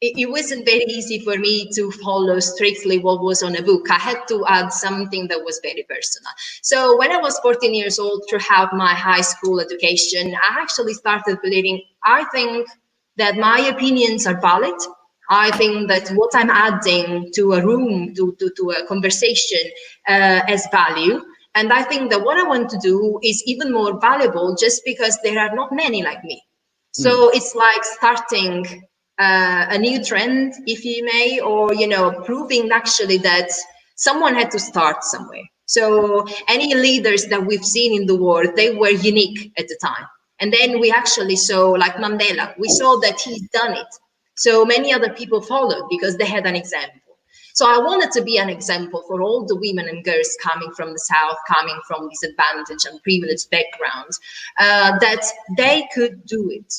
it wasn't very easy for me to follow strictly what was on a book. I had to add something that was very personal. So when I was 14 years old, throughout my high school education, I actually started believing, I think that my opinions are valid. I think that what I'm adding to a room, to a conversation has value. And I think that what I want to do is even more valuable just because there are not many like me. So it's like starting a new trend, if you may, or, you know, proving actually that someone had to start somewhere. So any leaders that we've seen in the world, they were unique at the time. And then we actually saw, like Mandela, we saw that he's done it. So many other people followed because they had an example. So I wanted to be an example for all the women and girls coming from the South, coming from disadvantaged and privileged backgrounds, that they could do it.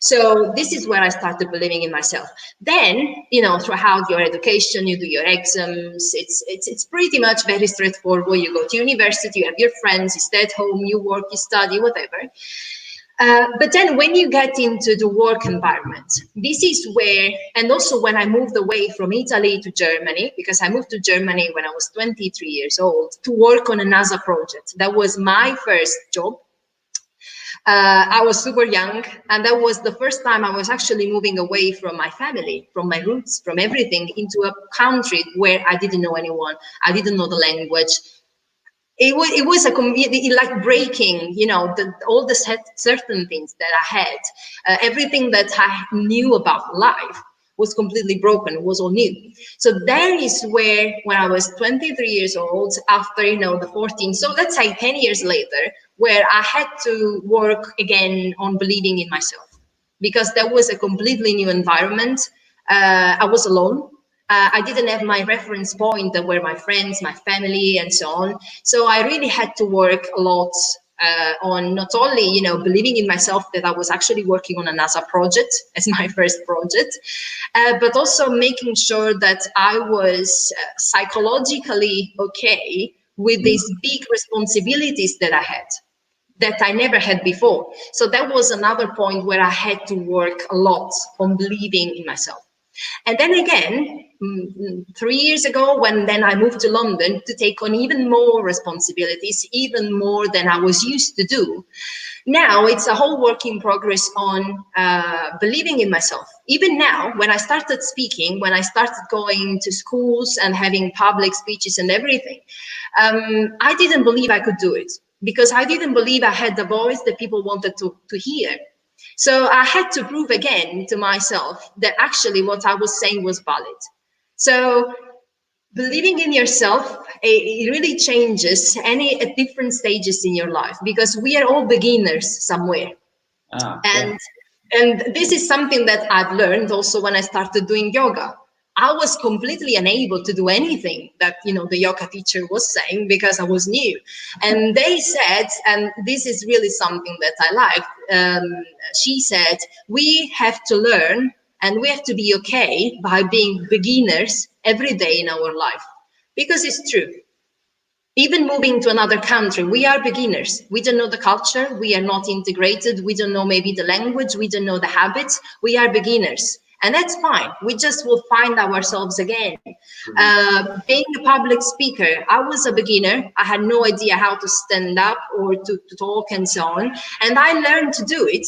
So this is where I started believing in myself. Then, you know, throughout your education, you do your exams. It's pretty much very straightforward. You go to university, you have your friends, you stay at home, you work, you study, whatever. But then when you get into the work environment, this is where, and also when I moved away from Italy to Germany, because I moved to Germany when I was 23 years old to work on a NASA project. That was my first job. I was super young, and that was the first time I was actually moving away from my family, from my roots, from everything, into a country where I didn't know anyone. I didn't know the language. It was a community, like breaking, you know, all the certain things that I had, everything that I knew about life was completely broken. It was all new. So there is where, when I was 23 years old, after, you know, the 14, so let's say 10 years later, where I had to work again on believing in myself, because that was a completely new environment. I was alone. I didn't have my reference point that were my friends, my family, and so on. So I really had to work a lot on not only, you know, believing in myself, that I was actually working on a NASA project as my first project, but also making sure that I was psychologically okay with these big responsibilities that I had, that I never had before. So that was another point where I had to work a lot on believing in myself. And then again, 3 years ago, when then I moved to London to take on even more responsibilities, even more than I was used to do. Now it's a whole work in progress on believing in myself. Even now, when I started speaking, when I started going to schools and having public speeches and everything, I didn't believe I could do it, because I didn't believe I had the voice that people wanted to hear. So I had to prove again to myself that actually what I was saying was valid. So believing in yourself, it really changes at different stages in your life, because we are all beginners somewhere. And this is something that I've learned also when I started doing yoga. I was completely unable to do anything that, you know, the yoga teacher was saying, because I was new. And they said, and this is really something that I liked, she said, we have to learn and we have to be okay by being beginners every day in our life. Because it's true. Even moving to another country, we are beginners. We don't know the culture. We are not integrated. We don't know maybe the language. We don't know the habits. We are beginners. And that's fine. We just will find ourselves again. Being a public speaker, I was a beginner. I had no idea how to stand up or to talk and so on. And I learned to do it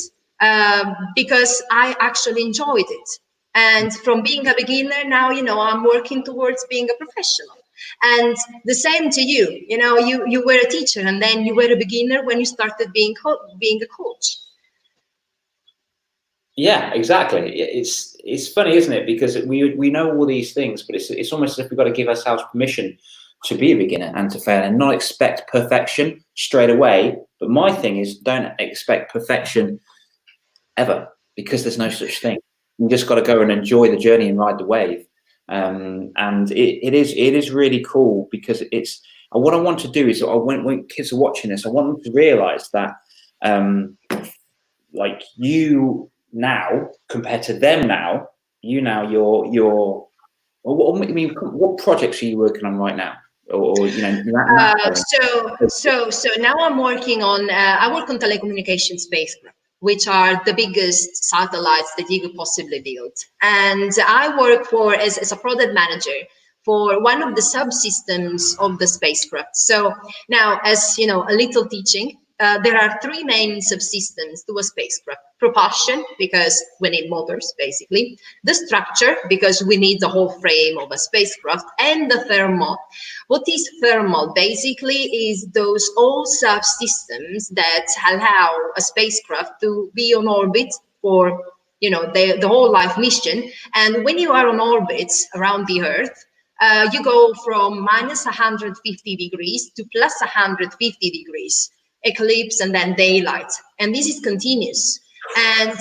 because I actually enjoyed it. And from being a beginner, now, you know, I'm working towards being a professional. And the same to you. You know, you were a teacher, and then you were a beginner when you started being a coach. Yeah, exactly. It's funny, isn't it? Because we know all these things, but it's almost as if we've got to give ourselves permission to be a beginner and to fail, and not expect perfection straight away. But my thing is, don't expect perfection ever, because there's no such thing. You just got to go and enjoy the journey and ride the wave. And it is really cool, because it's what I want to do is, when kids are watching this, I want them to realize that like you now compared to them now, you're well, I mean, what projects are you working on right now? Or you know, so now I'm working on I work on telecommunication spacecraft, which are the biggest satellites that you could possibly build, and I work for as a product manager for one of the subsystems of the spacecraft. So now, as you know, a little teaching. There are three main subsystems to a spacecraft: propulsion, because we need motors, basically; the structure, because we need the whole frame of a spacecraft; and the thermal. What is thermal? Basically, is those all subsystems that allow a spacecraft to be on orbit for, you know, the whole life mission. And when you are on orbit around the Earth, you go from minus 150 degrees to plus 150 degrees. Eclipse and then daylight, and this is continuous. And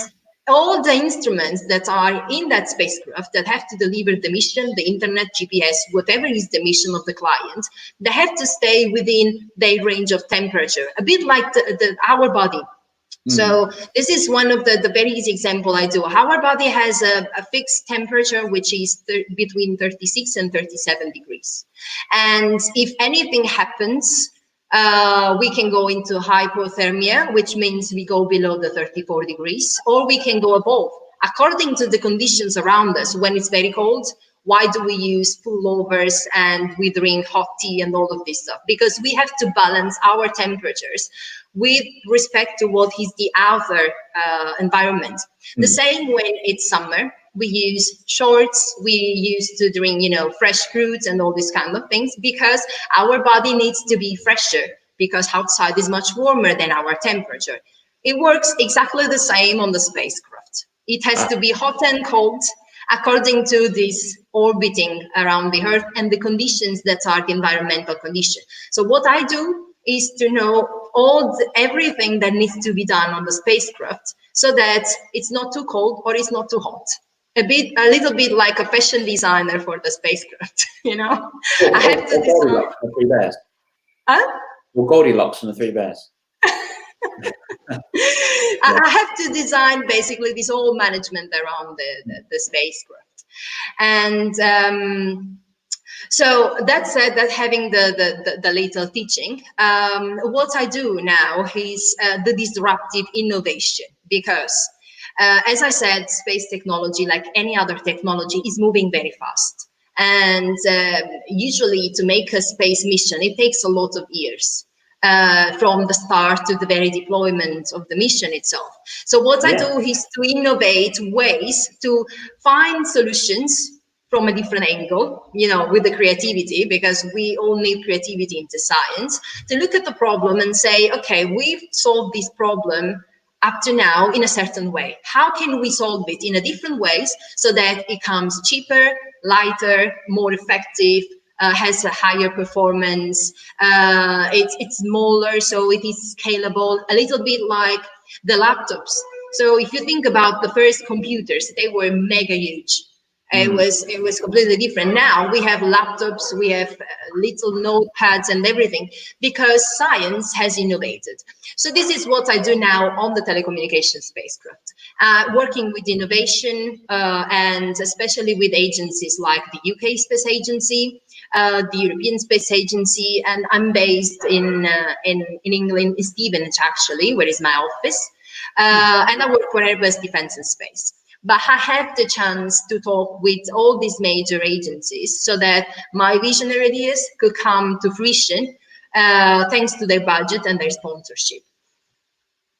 all the instruments that are in that spacecraft that have to deliver the mission, the internet, GPS, whatever is the mission of the client, they have to stay within their range of temperature, a bit like our body. So this is one of the very easy example I do. Our body has a fixed temperature, which is between 36 and 37 degrees. And if anything happens, we can go into hypothermia, which means we go below the 34 degrees, or we can go above, according to the conditions around us. When it's very cold, why do we use pullovers and we drink hot tea and all of this stuff? Because we have to balance our temperatures with respect to what is the outer environment. The same when it's summer. We use shorts, we used to drink, you know, fresh fruits and all these kind of things, because our body needs to be fresher, because outside is much warmer than our temperature. It works exactly the same on the spacecraft. It has to be hot and cold according to this orbiting around the Earth and the conditions that are the environmental condition. So what I do is to know everything that needs to be done on the spacecraft, so that it's not too cold or it's not too hot. A little bit like a fashion designer for the spacecraft, you know. I have to design. The three bears. Huh? Well, Goldilocks and the three bears. I have to design basically this whole management around the spacecraft, and so that said, that having the little teaching, what I do now is the disruptive innovation, because as I said, space technology, like any other technology, is moving very fast. And usually to make a space mission, it takes a lot of years. From the start to the very deployment of the mission itself. So what I do is to innovate ways to find solutions from a different angle, you know, with the creativity, because we all need creativity into science, to look at the problem and say, okay, we've solved this problem up to now in a certain way. How can we solve it in a different ways so that it comes cheaper, lighter, more effective, has a higher performance, it's smaller, so it is scalable, a little bit like the laptops. So if you think about the first computers, they were mega huge. It was completely different. Now we have laptops, we have little notepads and everything, because science has innovated. So this is what I do now on the telecommunication spacecraft, working with innovation and especially with agencies like the UK Space Agency, the European Space Agency, and I'm based in England, in Stevenage actually, where is my office, and I work for Airbus Defence and Space. But I have the chance to talk with all these major agencies so that my visionary ideas could come to fruition thanks to their budget and their sponsorship.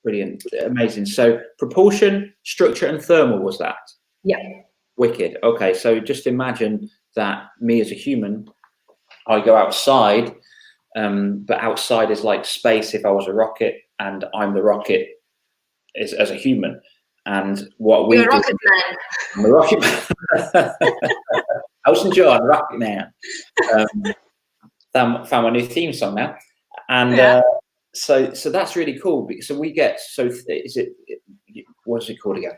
Brilliant, amazing. So propulsion, structure and thermal was that? Yeah. Wicked. Okay, so just imagine that me as a human, I go outside, but outside is like space if I was a rocket, and I'm the rocket as a human. And what we You're do, a rocket man. I'm a rocket man. Elton John, Rocket Man. Found my new theme song now, and so that's really cool. So we get is it what is it called again?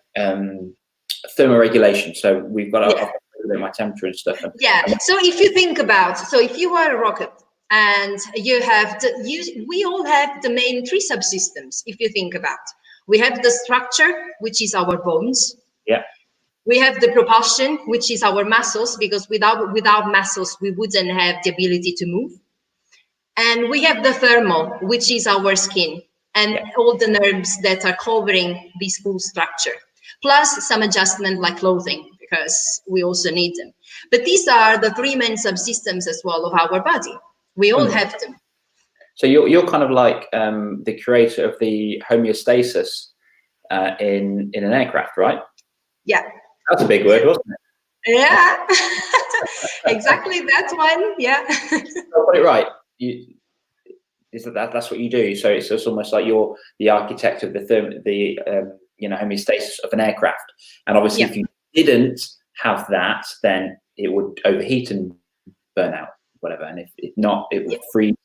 Thermoregulation. So we've got to regulate my temperature and stuff. Yeah. So if you think about, so if you are a rocket and you have we all have the main three subsystems. If you think about. We have the structure, which is our bones. Yeah. We have the propulsion, which is our muscles, because without muscles, we wouldn't have the ability to move. And we have the thermal, which is our skin, and all the nerves that are covering this full structure, plus some adjustment like clothing, because we also need them. But these are the three main subsystems as well of our body. We all have them. So you're kind of like the creator of the homeostasis in an aircraft, right? Yeah. That's a big word, wasn't it? Yeah, exactly that one. Yeah. I got it right. That's what you do. So it's almost like you're the architect of the homeostasis of an aircraft. And obviously, if you didn't have that, then it would overheat and burn out, whatever. And if not, it would freeze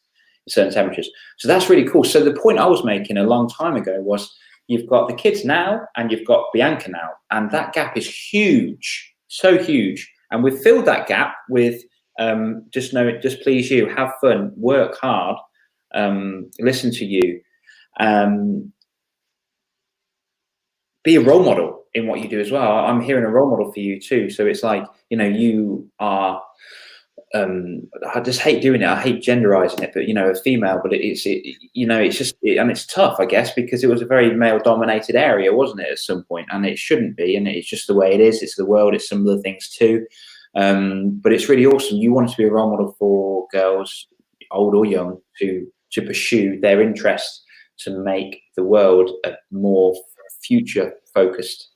at certain temperatures. So that's really cool. So the point I was making a long time ago was, you've got the kids now and you've got Bianca now, and that gap is huge, so huge. And we've filled that gap with just please you, have fun, work hard, listen to you, be a role model in what you do as well. I'm hearing a role model for you too. So it's like, you are, I just hate doing it. I hate genderizing it, but a female, but it's just, and it's tough, I guess, because it was a very male dominated area, wasn't it, at some point? And it shouldn't be. And it's just the way it is. It's the world. It's some of the things too. But it's really awesome. You want to be a role model for girls, old or young, to pursue their interests, to make the world a more future focused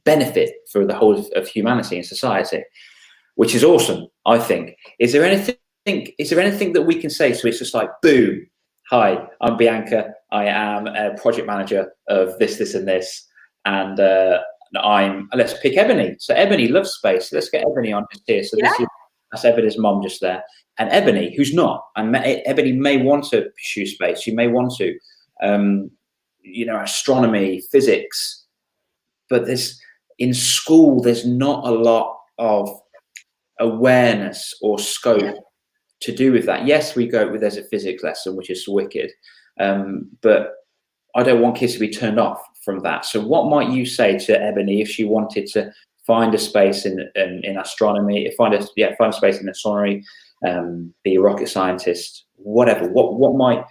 benefit for the whole of humanity and society, which is awesome, I think. Is there anything that we can say? So it's just like, boom, hi, I'm Bianca. I am a project manager of this, and this. And let's pick Ebony. So Ebony loves space. Let's get Ebony on just here. So that's Ebony's mom just there. And Ebony, who's not, and Ebony may want to pursue space. She may want to, astronomy, physics. But in school, there's not a lot of awareness or scope to do with that. Yes, there's a physics lesson, which is wicked, but I don't want kids to be turned off from that. So what might you say to Ebony if she wanted to find a space in astronomy, find a space in astronomy, be a rocket scientist, whatever? What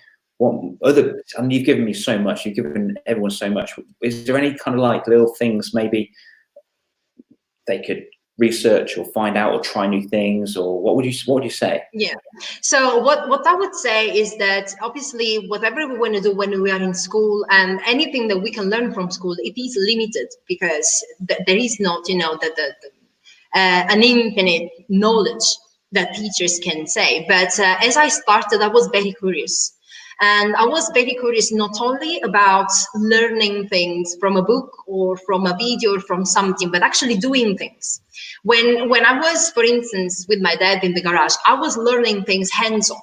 other, and you've given me so much, you've given everyone so much. Is there any kind of like little things maybe they could research or find out or try new things, or what would you say? Yeah, so what I would say is that obviously whatever we want to do when we are in school, and anything that we can learn from school, it is limited, because there is not an infinite knowledge that teachers can say. But as I started, I was very curious. And I was very curious not only about learning things from a book or from a video or from something, but actually doing things. When I was, for instance, with my dad in the garage, I was learning things hands-on.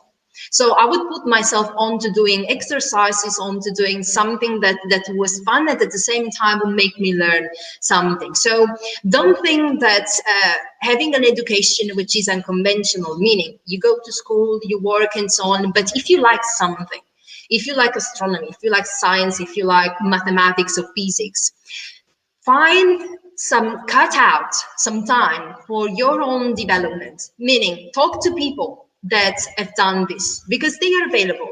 So I would put myself onto doing exercises, onto doing something that was fun, and at the same time would make me learn something. So don't think that having an education which is unconventional, meaning you go to school, you work and so on, but if you like something, if you like astronomy, if you like science, if you like mathematics or physics, cut out some time for your own development, meaning talk to people that have done this, because they are available.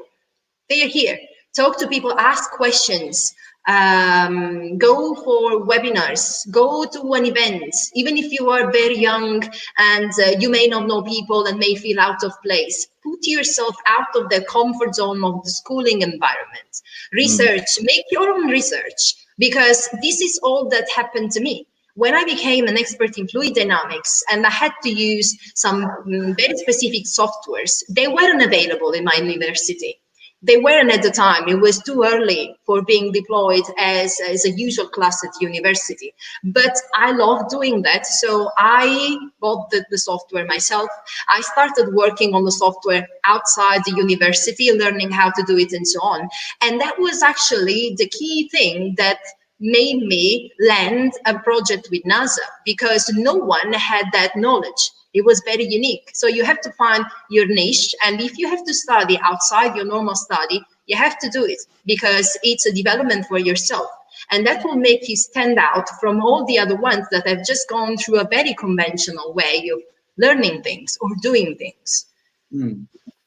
They are here. Talk to people, ask questions, go for webinars, go to an event, even if you are very young and you may not know people and may feel out of place. Put yourself out of the comfort zone of the schooling environment. Research, make your own research, because this is all that happened to me. When I became an expert in fluid dynamics and I had to use some very specific softwares, they weren't available in my university. They weren't at the time. It was too early for being deployed as a usual class at university. But I love doing that. So I bought the software myself. I started working on the software outside the university, learning how to do it and so on. And that was actually the key thing that made me land a project with NASA, because no one had that knowledge. It was very unique. So you have to find your niche. And if you have to study outside your normal study, you have to do it, because it's a development for yourself. And that will make you stand out from all the other ones that have just gone through a very conventional way of learning things or doing things.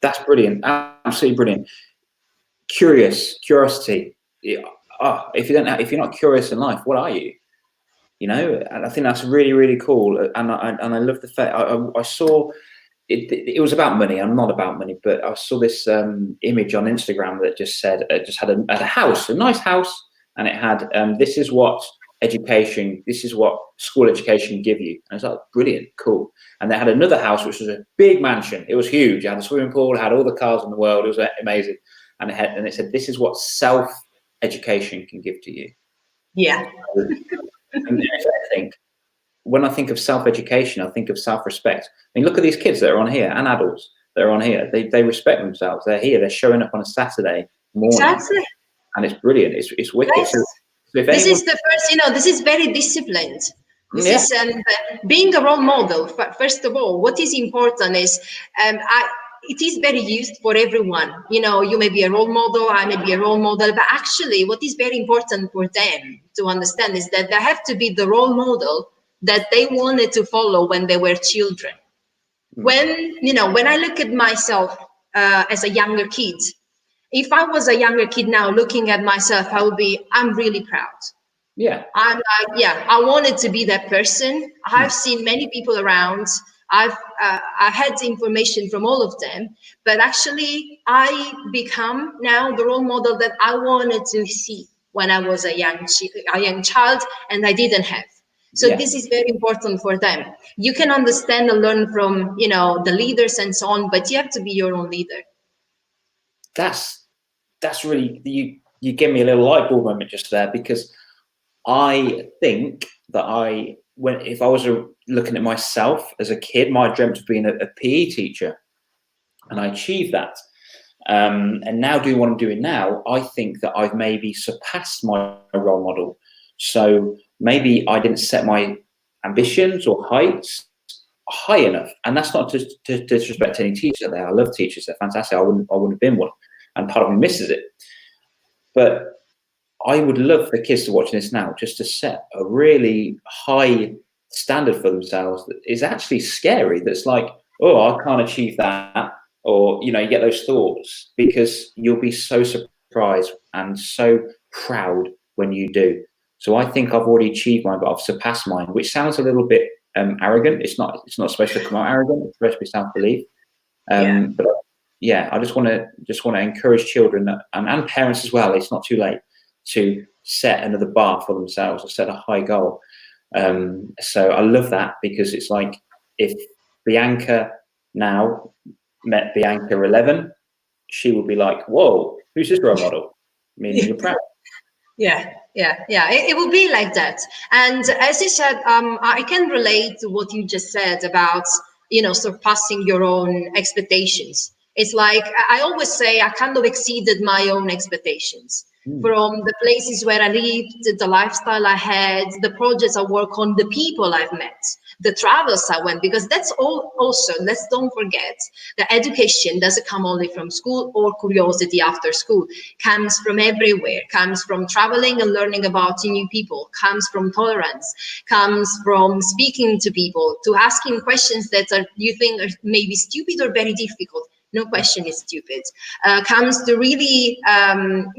That's brilliant. Absolutely brilliant. Curiosity. If you're not curious in life, what are you? You know, and I think that's really, really cool. And I love the fact I saw it was about money. I'm not about money, but I saw this image on Instagram that just said had a house, a nice house, and it had this is what school education can give you. And it's like, brilliant, cool. And they had another house which was a big mansion. It was huge. It had a swimming pool, had all the cars in the world. It was amazing. And it said, this is what self-education can give to you. Yeah. And when I think of self-education, I think of self-respect. I mean, look at these kids that are on here and adults that are on here. They respect themselves. They're here. They're showing up on a Saturday morning. Exactly. And it's brilliant. It's wicked. Yes. So this is the first, this is very disciplined. This is being a role model. First of all, what is important is it is very used for everyone. You may be a role model, I may be a role model, but actually what is very important for them to understand is that they have to be the role model that they wanted to follow when they were children. When I look at myself as a younger kid, if I was a younger kid now looking at myself, I'm really proud. Yeah. I wanted to be that person. I've seen many people around. I had information from all of them, but actually I become now the role model that I wanted to see when I was a young child, and I didn't have. So this is very important for them. You can understand and learn from, the leaders and so on, but you have to be your own leader. That's really, you give me a little light bulb moment just there, because I think that if I was looking at myself as a kid, my dream of being a PE teacher, and I achieved that. And now doing what I'm doing now, I think that I've maybe surpassed my role model. So maybe I didn't set my ambitions or heights high enough. And that's not to disrespect any teacher there. I love teachers. They're fantastic. I wouldn't have been one. And part of me misses it. But I would love for kids to watch this now just to set a really high standard for themselves that is actually scary. That's like, oh, I can't achieve that. Or, you get those thoughts, because you'll be so surprised and so proud when you do. So I think I've already achieved mine, but I've surpassed mine, which sounds a little bit arrogant. It's not supposed to come out arrogant. It's supposed to be self-belief. But I just want to encourage children and parents as well. It's not too late to set another bar for themselves or set a high goal. So I love that, because it's like if Bianca now met Bianca 11, she would be like, whoa, who's this role model? Meaning you're proud. Yeah. It will be like that. And as you said, I can relate to what you just said about, surpassing your own expectations. It's like, I always say I kind of exceeded my own expectations. From the places where I lived, the lifestyle I had, the projects I work on, the people I've met, the travels I went, because that's all also, let's don't forget, that education doesn't come only from school or curiosity after school, comes from everywhere, comes from traveling and learning about new people, comes from tolerance, comes from speaking to people, to asking questions that you think are maybe stupid or very difficult. No question is stupid. Comes to really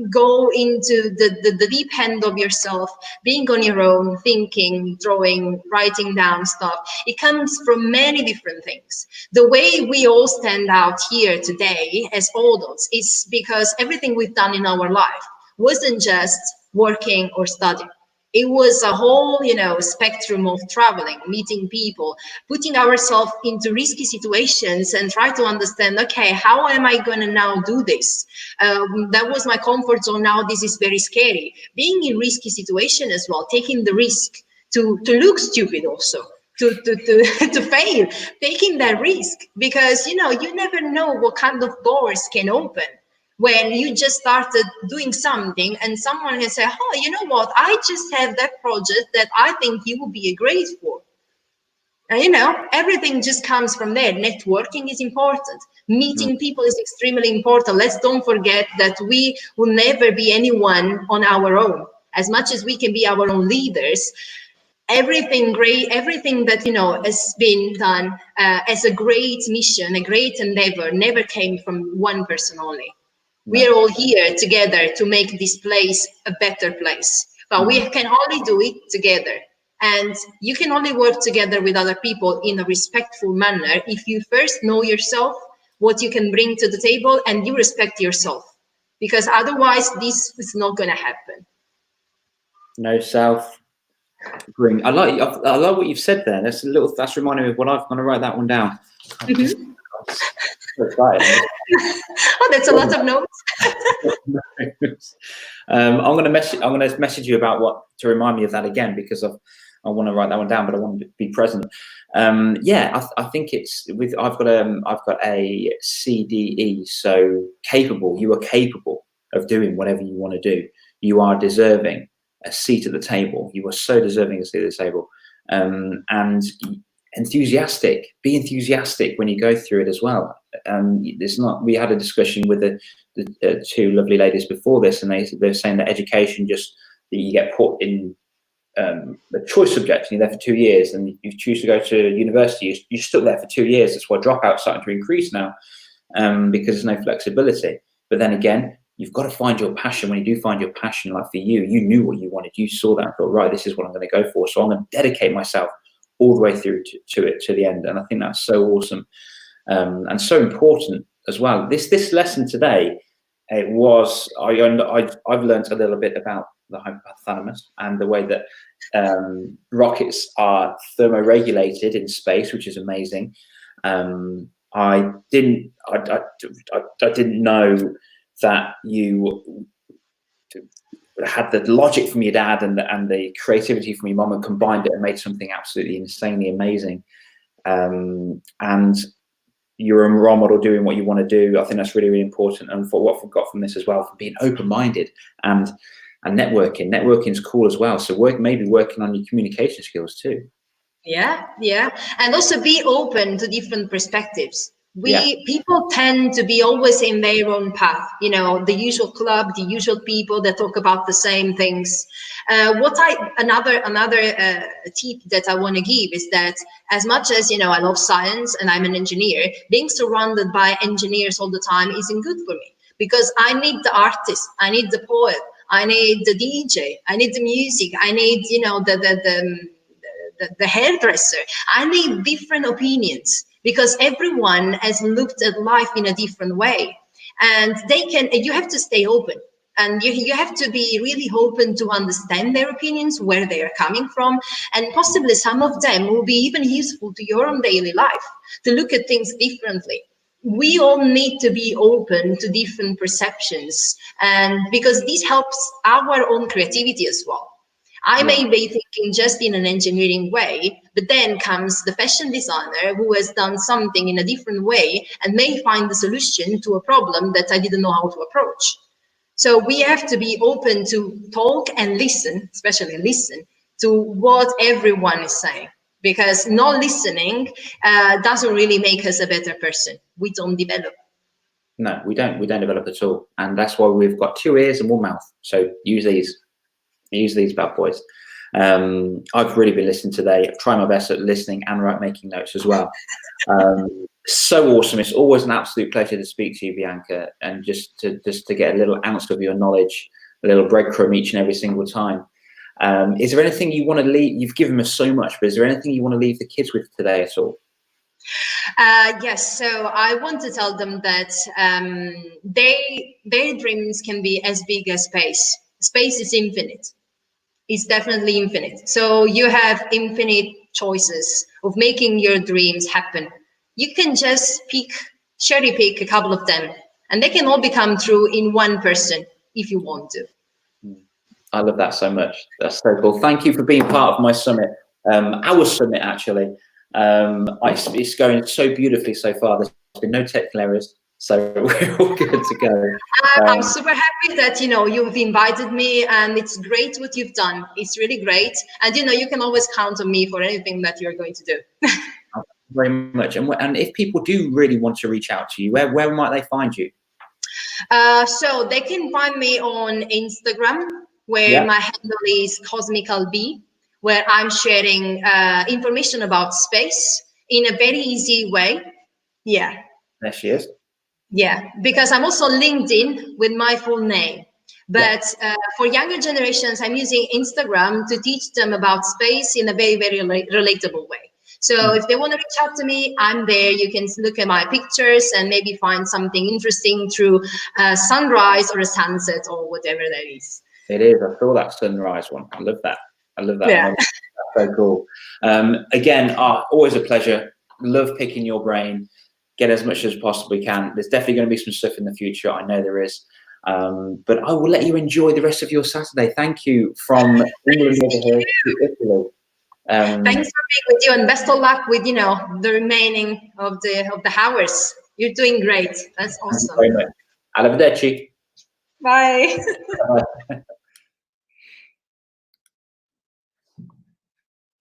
go into the deep end of yourself, being on your own, thinking, drawing, writing down stuff. It comes from many different things. The way we all stand out here today as adults is because everything we've done in our life wasn't just working or studying. It was a whole, spectrum of traveling, meeting people, putting ourselves into risky situations and try to understand, okay, how am I going to now do this? That was my comfort zone. Now this is very scary. Being in risky situation as well, taking the risk to look stupid also. To fail, taking that risk, because, you never know what kind of doors can open. When you just started doing something and someone can say, oh, you know what, I just have that project that I think you will be great for. And, everything just comes from there. Networking is important. Meeting people is extremely important. Let's don't forget that we will never be anyone on our own. As much as we can be our own leaders, everything great, everything that, you know, has been done as a great mission, a great endeavor, never came from one person only. We are all here together to make this place a better place, but we can only do it together. And you can only work together with other people in a respectful manner if you first know yourself, what you can bring to the table, and you respect yourself, because otherwise this is not going to happen. No self. Bring. I like what you've said there. That's reminding me of what I'm going to write that one down. Mm-hmm. Oh, that's a lot of notes. I'm going to message you about what to remind me of that again, because I want to write that one down, but I want to be present. Yeah, I think it's with. I've got a CDE, so capable. You are capable of doing whatever you want to do. You are deserving a seat at the table. You are so deserving of a seat at the table, and enthusiastic. Be enthusiastic when you go through it as well. It's not. We had a discussion with the two lovely ladies before this, and they're saying that education that you get put in the choice subject, and you're there for 2 years, and you choose to go to university. You're stuck there for 2 years. That's why dropouts starting to increase now, because there's no flexibility. But then again, you've got to find your passion. When you do find your passion, like for you knew what you wanted. You saw that and thought, right, this is what I'm going to go for. So I'm going to dedicate myself all the way through to the end. And I think that's so awesome, and so important as well. This lesson today, I've learned a little bit about the hypothalamus and the way that rockets are thermoregulated in space, which is amazing. I didn't know that you had the logic from your dad and the creativity from your mom and combined it and made something absolutely insanely amazing. And you're a role model doing what you want to do. I think that's really, really important. And for what we've got from this as well, for being open-minded and networking. Networking is cool as well. So maybe working on your communication skills too. Yeah. And also be open to different perspectives. People tend to be always in their own path, you know, the usual club, the usual people that talk about the same things. Another tip that I want to give is that, as much as, you know, I love science and I'm an engineer, being surrounded by engineers all the time isn't good for me, because I need the artist, I need the poet, I need the DJ, I need the music, I need, you know, the hairdresser. I need different opinions, because everyone has looked at life in a different way, and you have to stay open, and you have to be really open to understand their opinions, where they are coming from, and possibly some of them will be even useful to your own daily life, to look at things differently. We all need to be open to different perceptions, and because this helps our own creativity as well. I may be thinking just in an engineering way, but then comes the fashion designer who has done something in a different way and may find the solution to a problem that I didn't know how to approach. So we have to be open to talk and listen, especially listen to what everyone is saying, because not listening doesn't really make us a better person. We don't develop. No, we don't develop at all. And that's why we've got 2 ears and 1 mouth. So use these bad boys. I've really been listening today. I've tried my best at listening and making notes as well. So awesome. It's always an absolute pleasure to speak to you, Bianca, and just to get a little ounce of your knowledge, a little breadcrumb each and every single time. Is there anything you want to leave? You've given us so much, but is there anything you want to leave the kids with today at all? Yes, so I want to tell them that their dreams can be as big as space. Space is infinite. It's definitely infinite. So you have infinite choices of making your dreams happen. You can just cherry pick a couple of them, and they can all become true in one person if you want to. I love that so much. That's so cool. Thank you for being part of my summit, our summit actually. It's going so beautifully so far. There's been no technical errors, so we're all good to go. I'm super happy that, you know, you've invited me, and it's great what you've done. It's really great, and you know, you can always count on me for anything that you're going to do. Very much. And if people do really want to reach out to you, where might they find you? So they can find me on Instagram, where my handle is Cosmical Bee, where I'm sharing information about space in a very easy way. Yeah. There she is. Yeah, because I'm also LinkedIn with my full name. But for younger generations, I'm using Instagram to teach them about space in a very, very relatable way. So if they want to reach out to me, I'm there. You can look at my pictures and maybe find something interesting through a sunrise or a sunset or whatever that is. It is. I saw that sunrise one. I love that. I love that. Yeah. That's so cool. Again, always a pleasure. Love picking your brain. Get as much as possibly can. There's definitely going to be some stuff in the future. I know there is. But I will let you enjoy the rest of your Saturday. Thank you from England over here to Italy. Thanks for being with you, and best of luck with the remaining of the hours. You're doing great. That's awesome. Thank you very much. Arrivederci. Bye.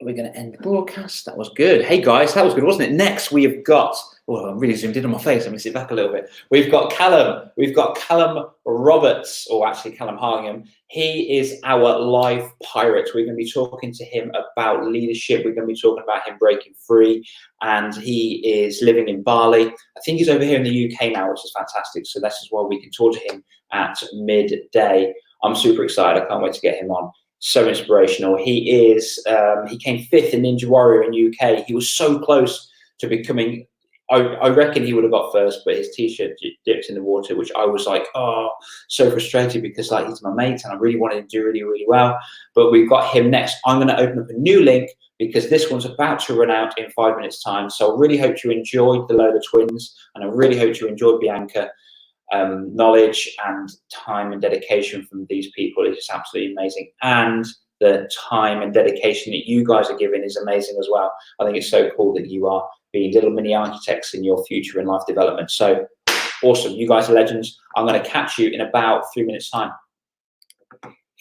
We're going to end the broadcast. That was good. Hey guys, that was good, wasn't it? Next, we have got. Oh, I'm really zoomed in on my face. Let me sit back a little bit. We've got Callum. We've got Callum Roberts, or actually Callum Harlingham. He is our live pirate. We're going to be talking to him about leadership. We're going to be talking about him breaking free, and he is living in Bali. I think he's over here in the UK now, which is fantastic. So this is why we can talk to him at midday. I'm super excited. I can't wait to get him on. So inspirational. He came 5th in Ninja Warrior in UK. He was so close to becoming, I reckon he would have got first, but his t-shirt dipped in the water, which I was like, oh, so frustrated, because like he's my mate and I really wanted to do really, really well. But we've got him next. I'm going to open up a new link because this one's about to run out in 5 minutes time. So I really hope you enjoyed the Loa Twins, and I really hope you enjoyed Bianca. Knowledge and time and dedication from these people is just absolutely amazing, and the time and dedication that you guys are giving is amazing as well. I think it's so cool that you are being little mini architects in your future and life development. So awesome. You guys are legends. I'm going to catch you in about 3 minutes time.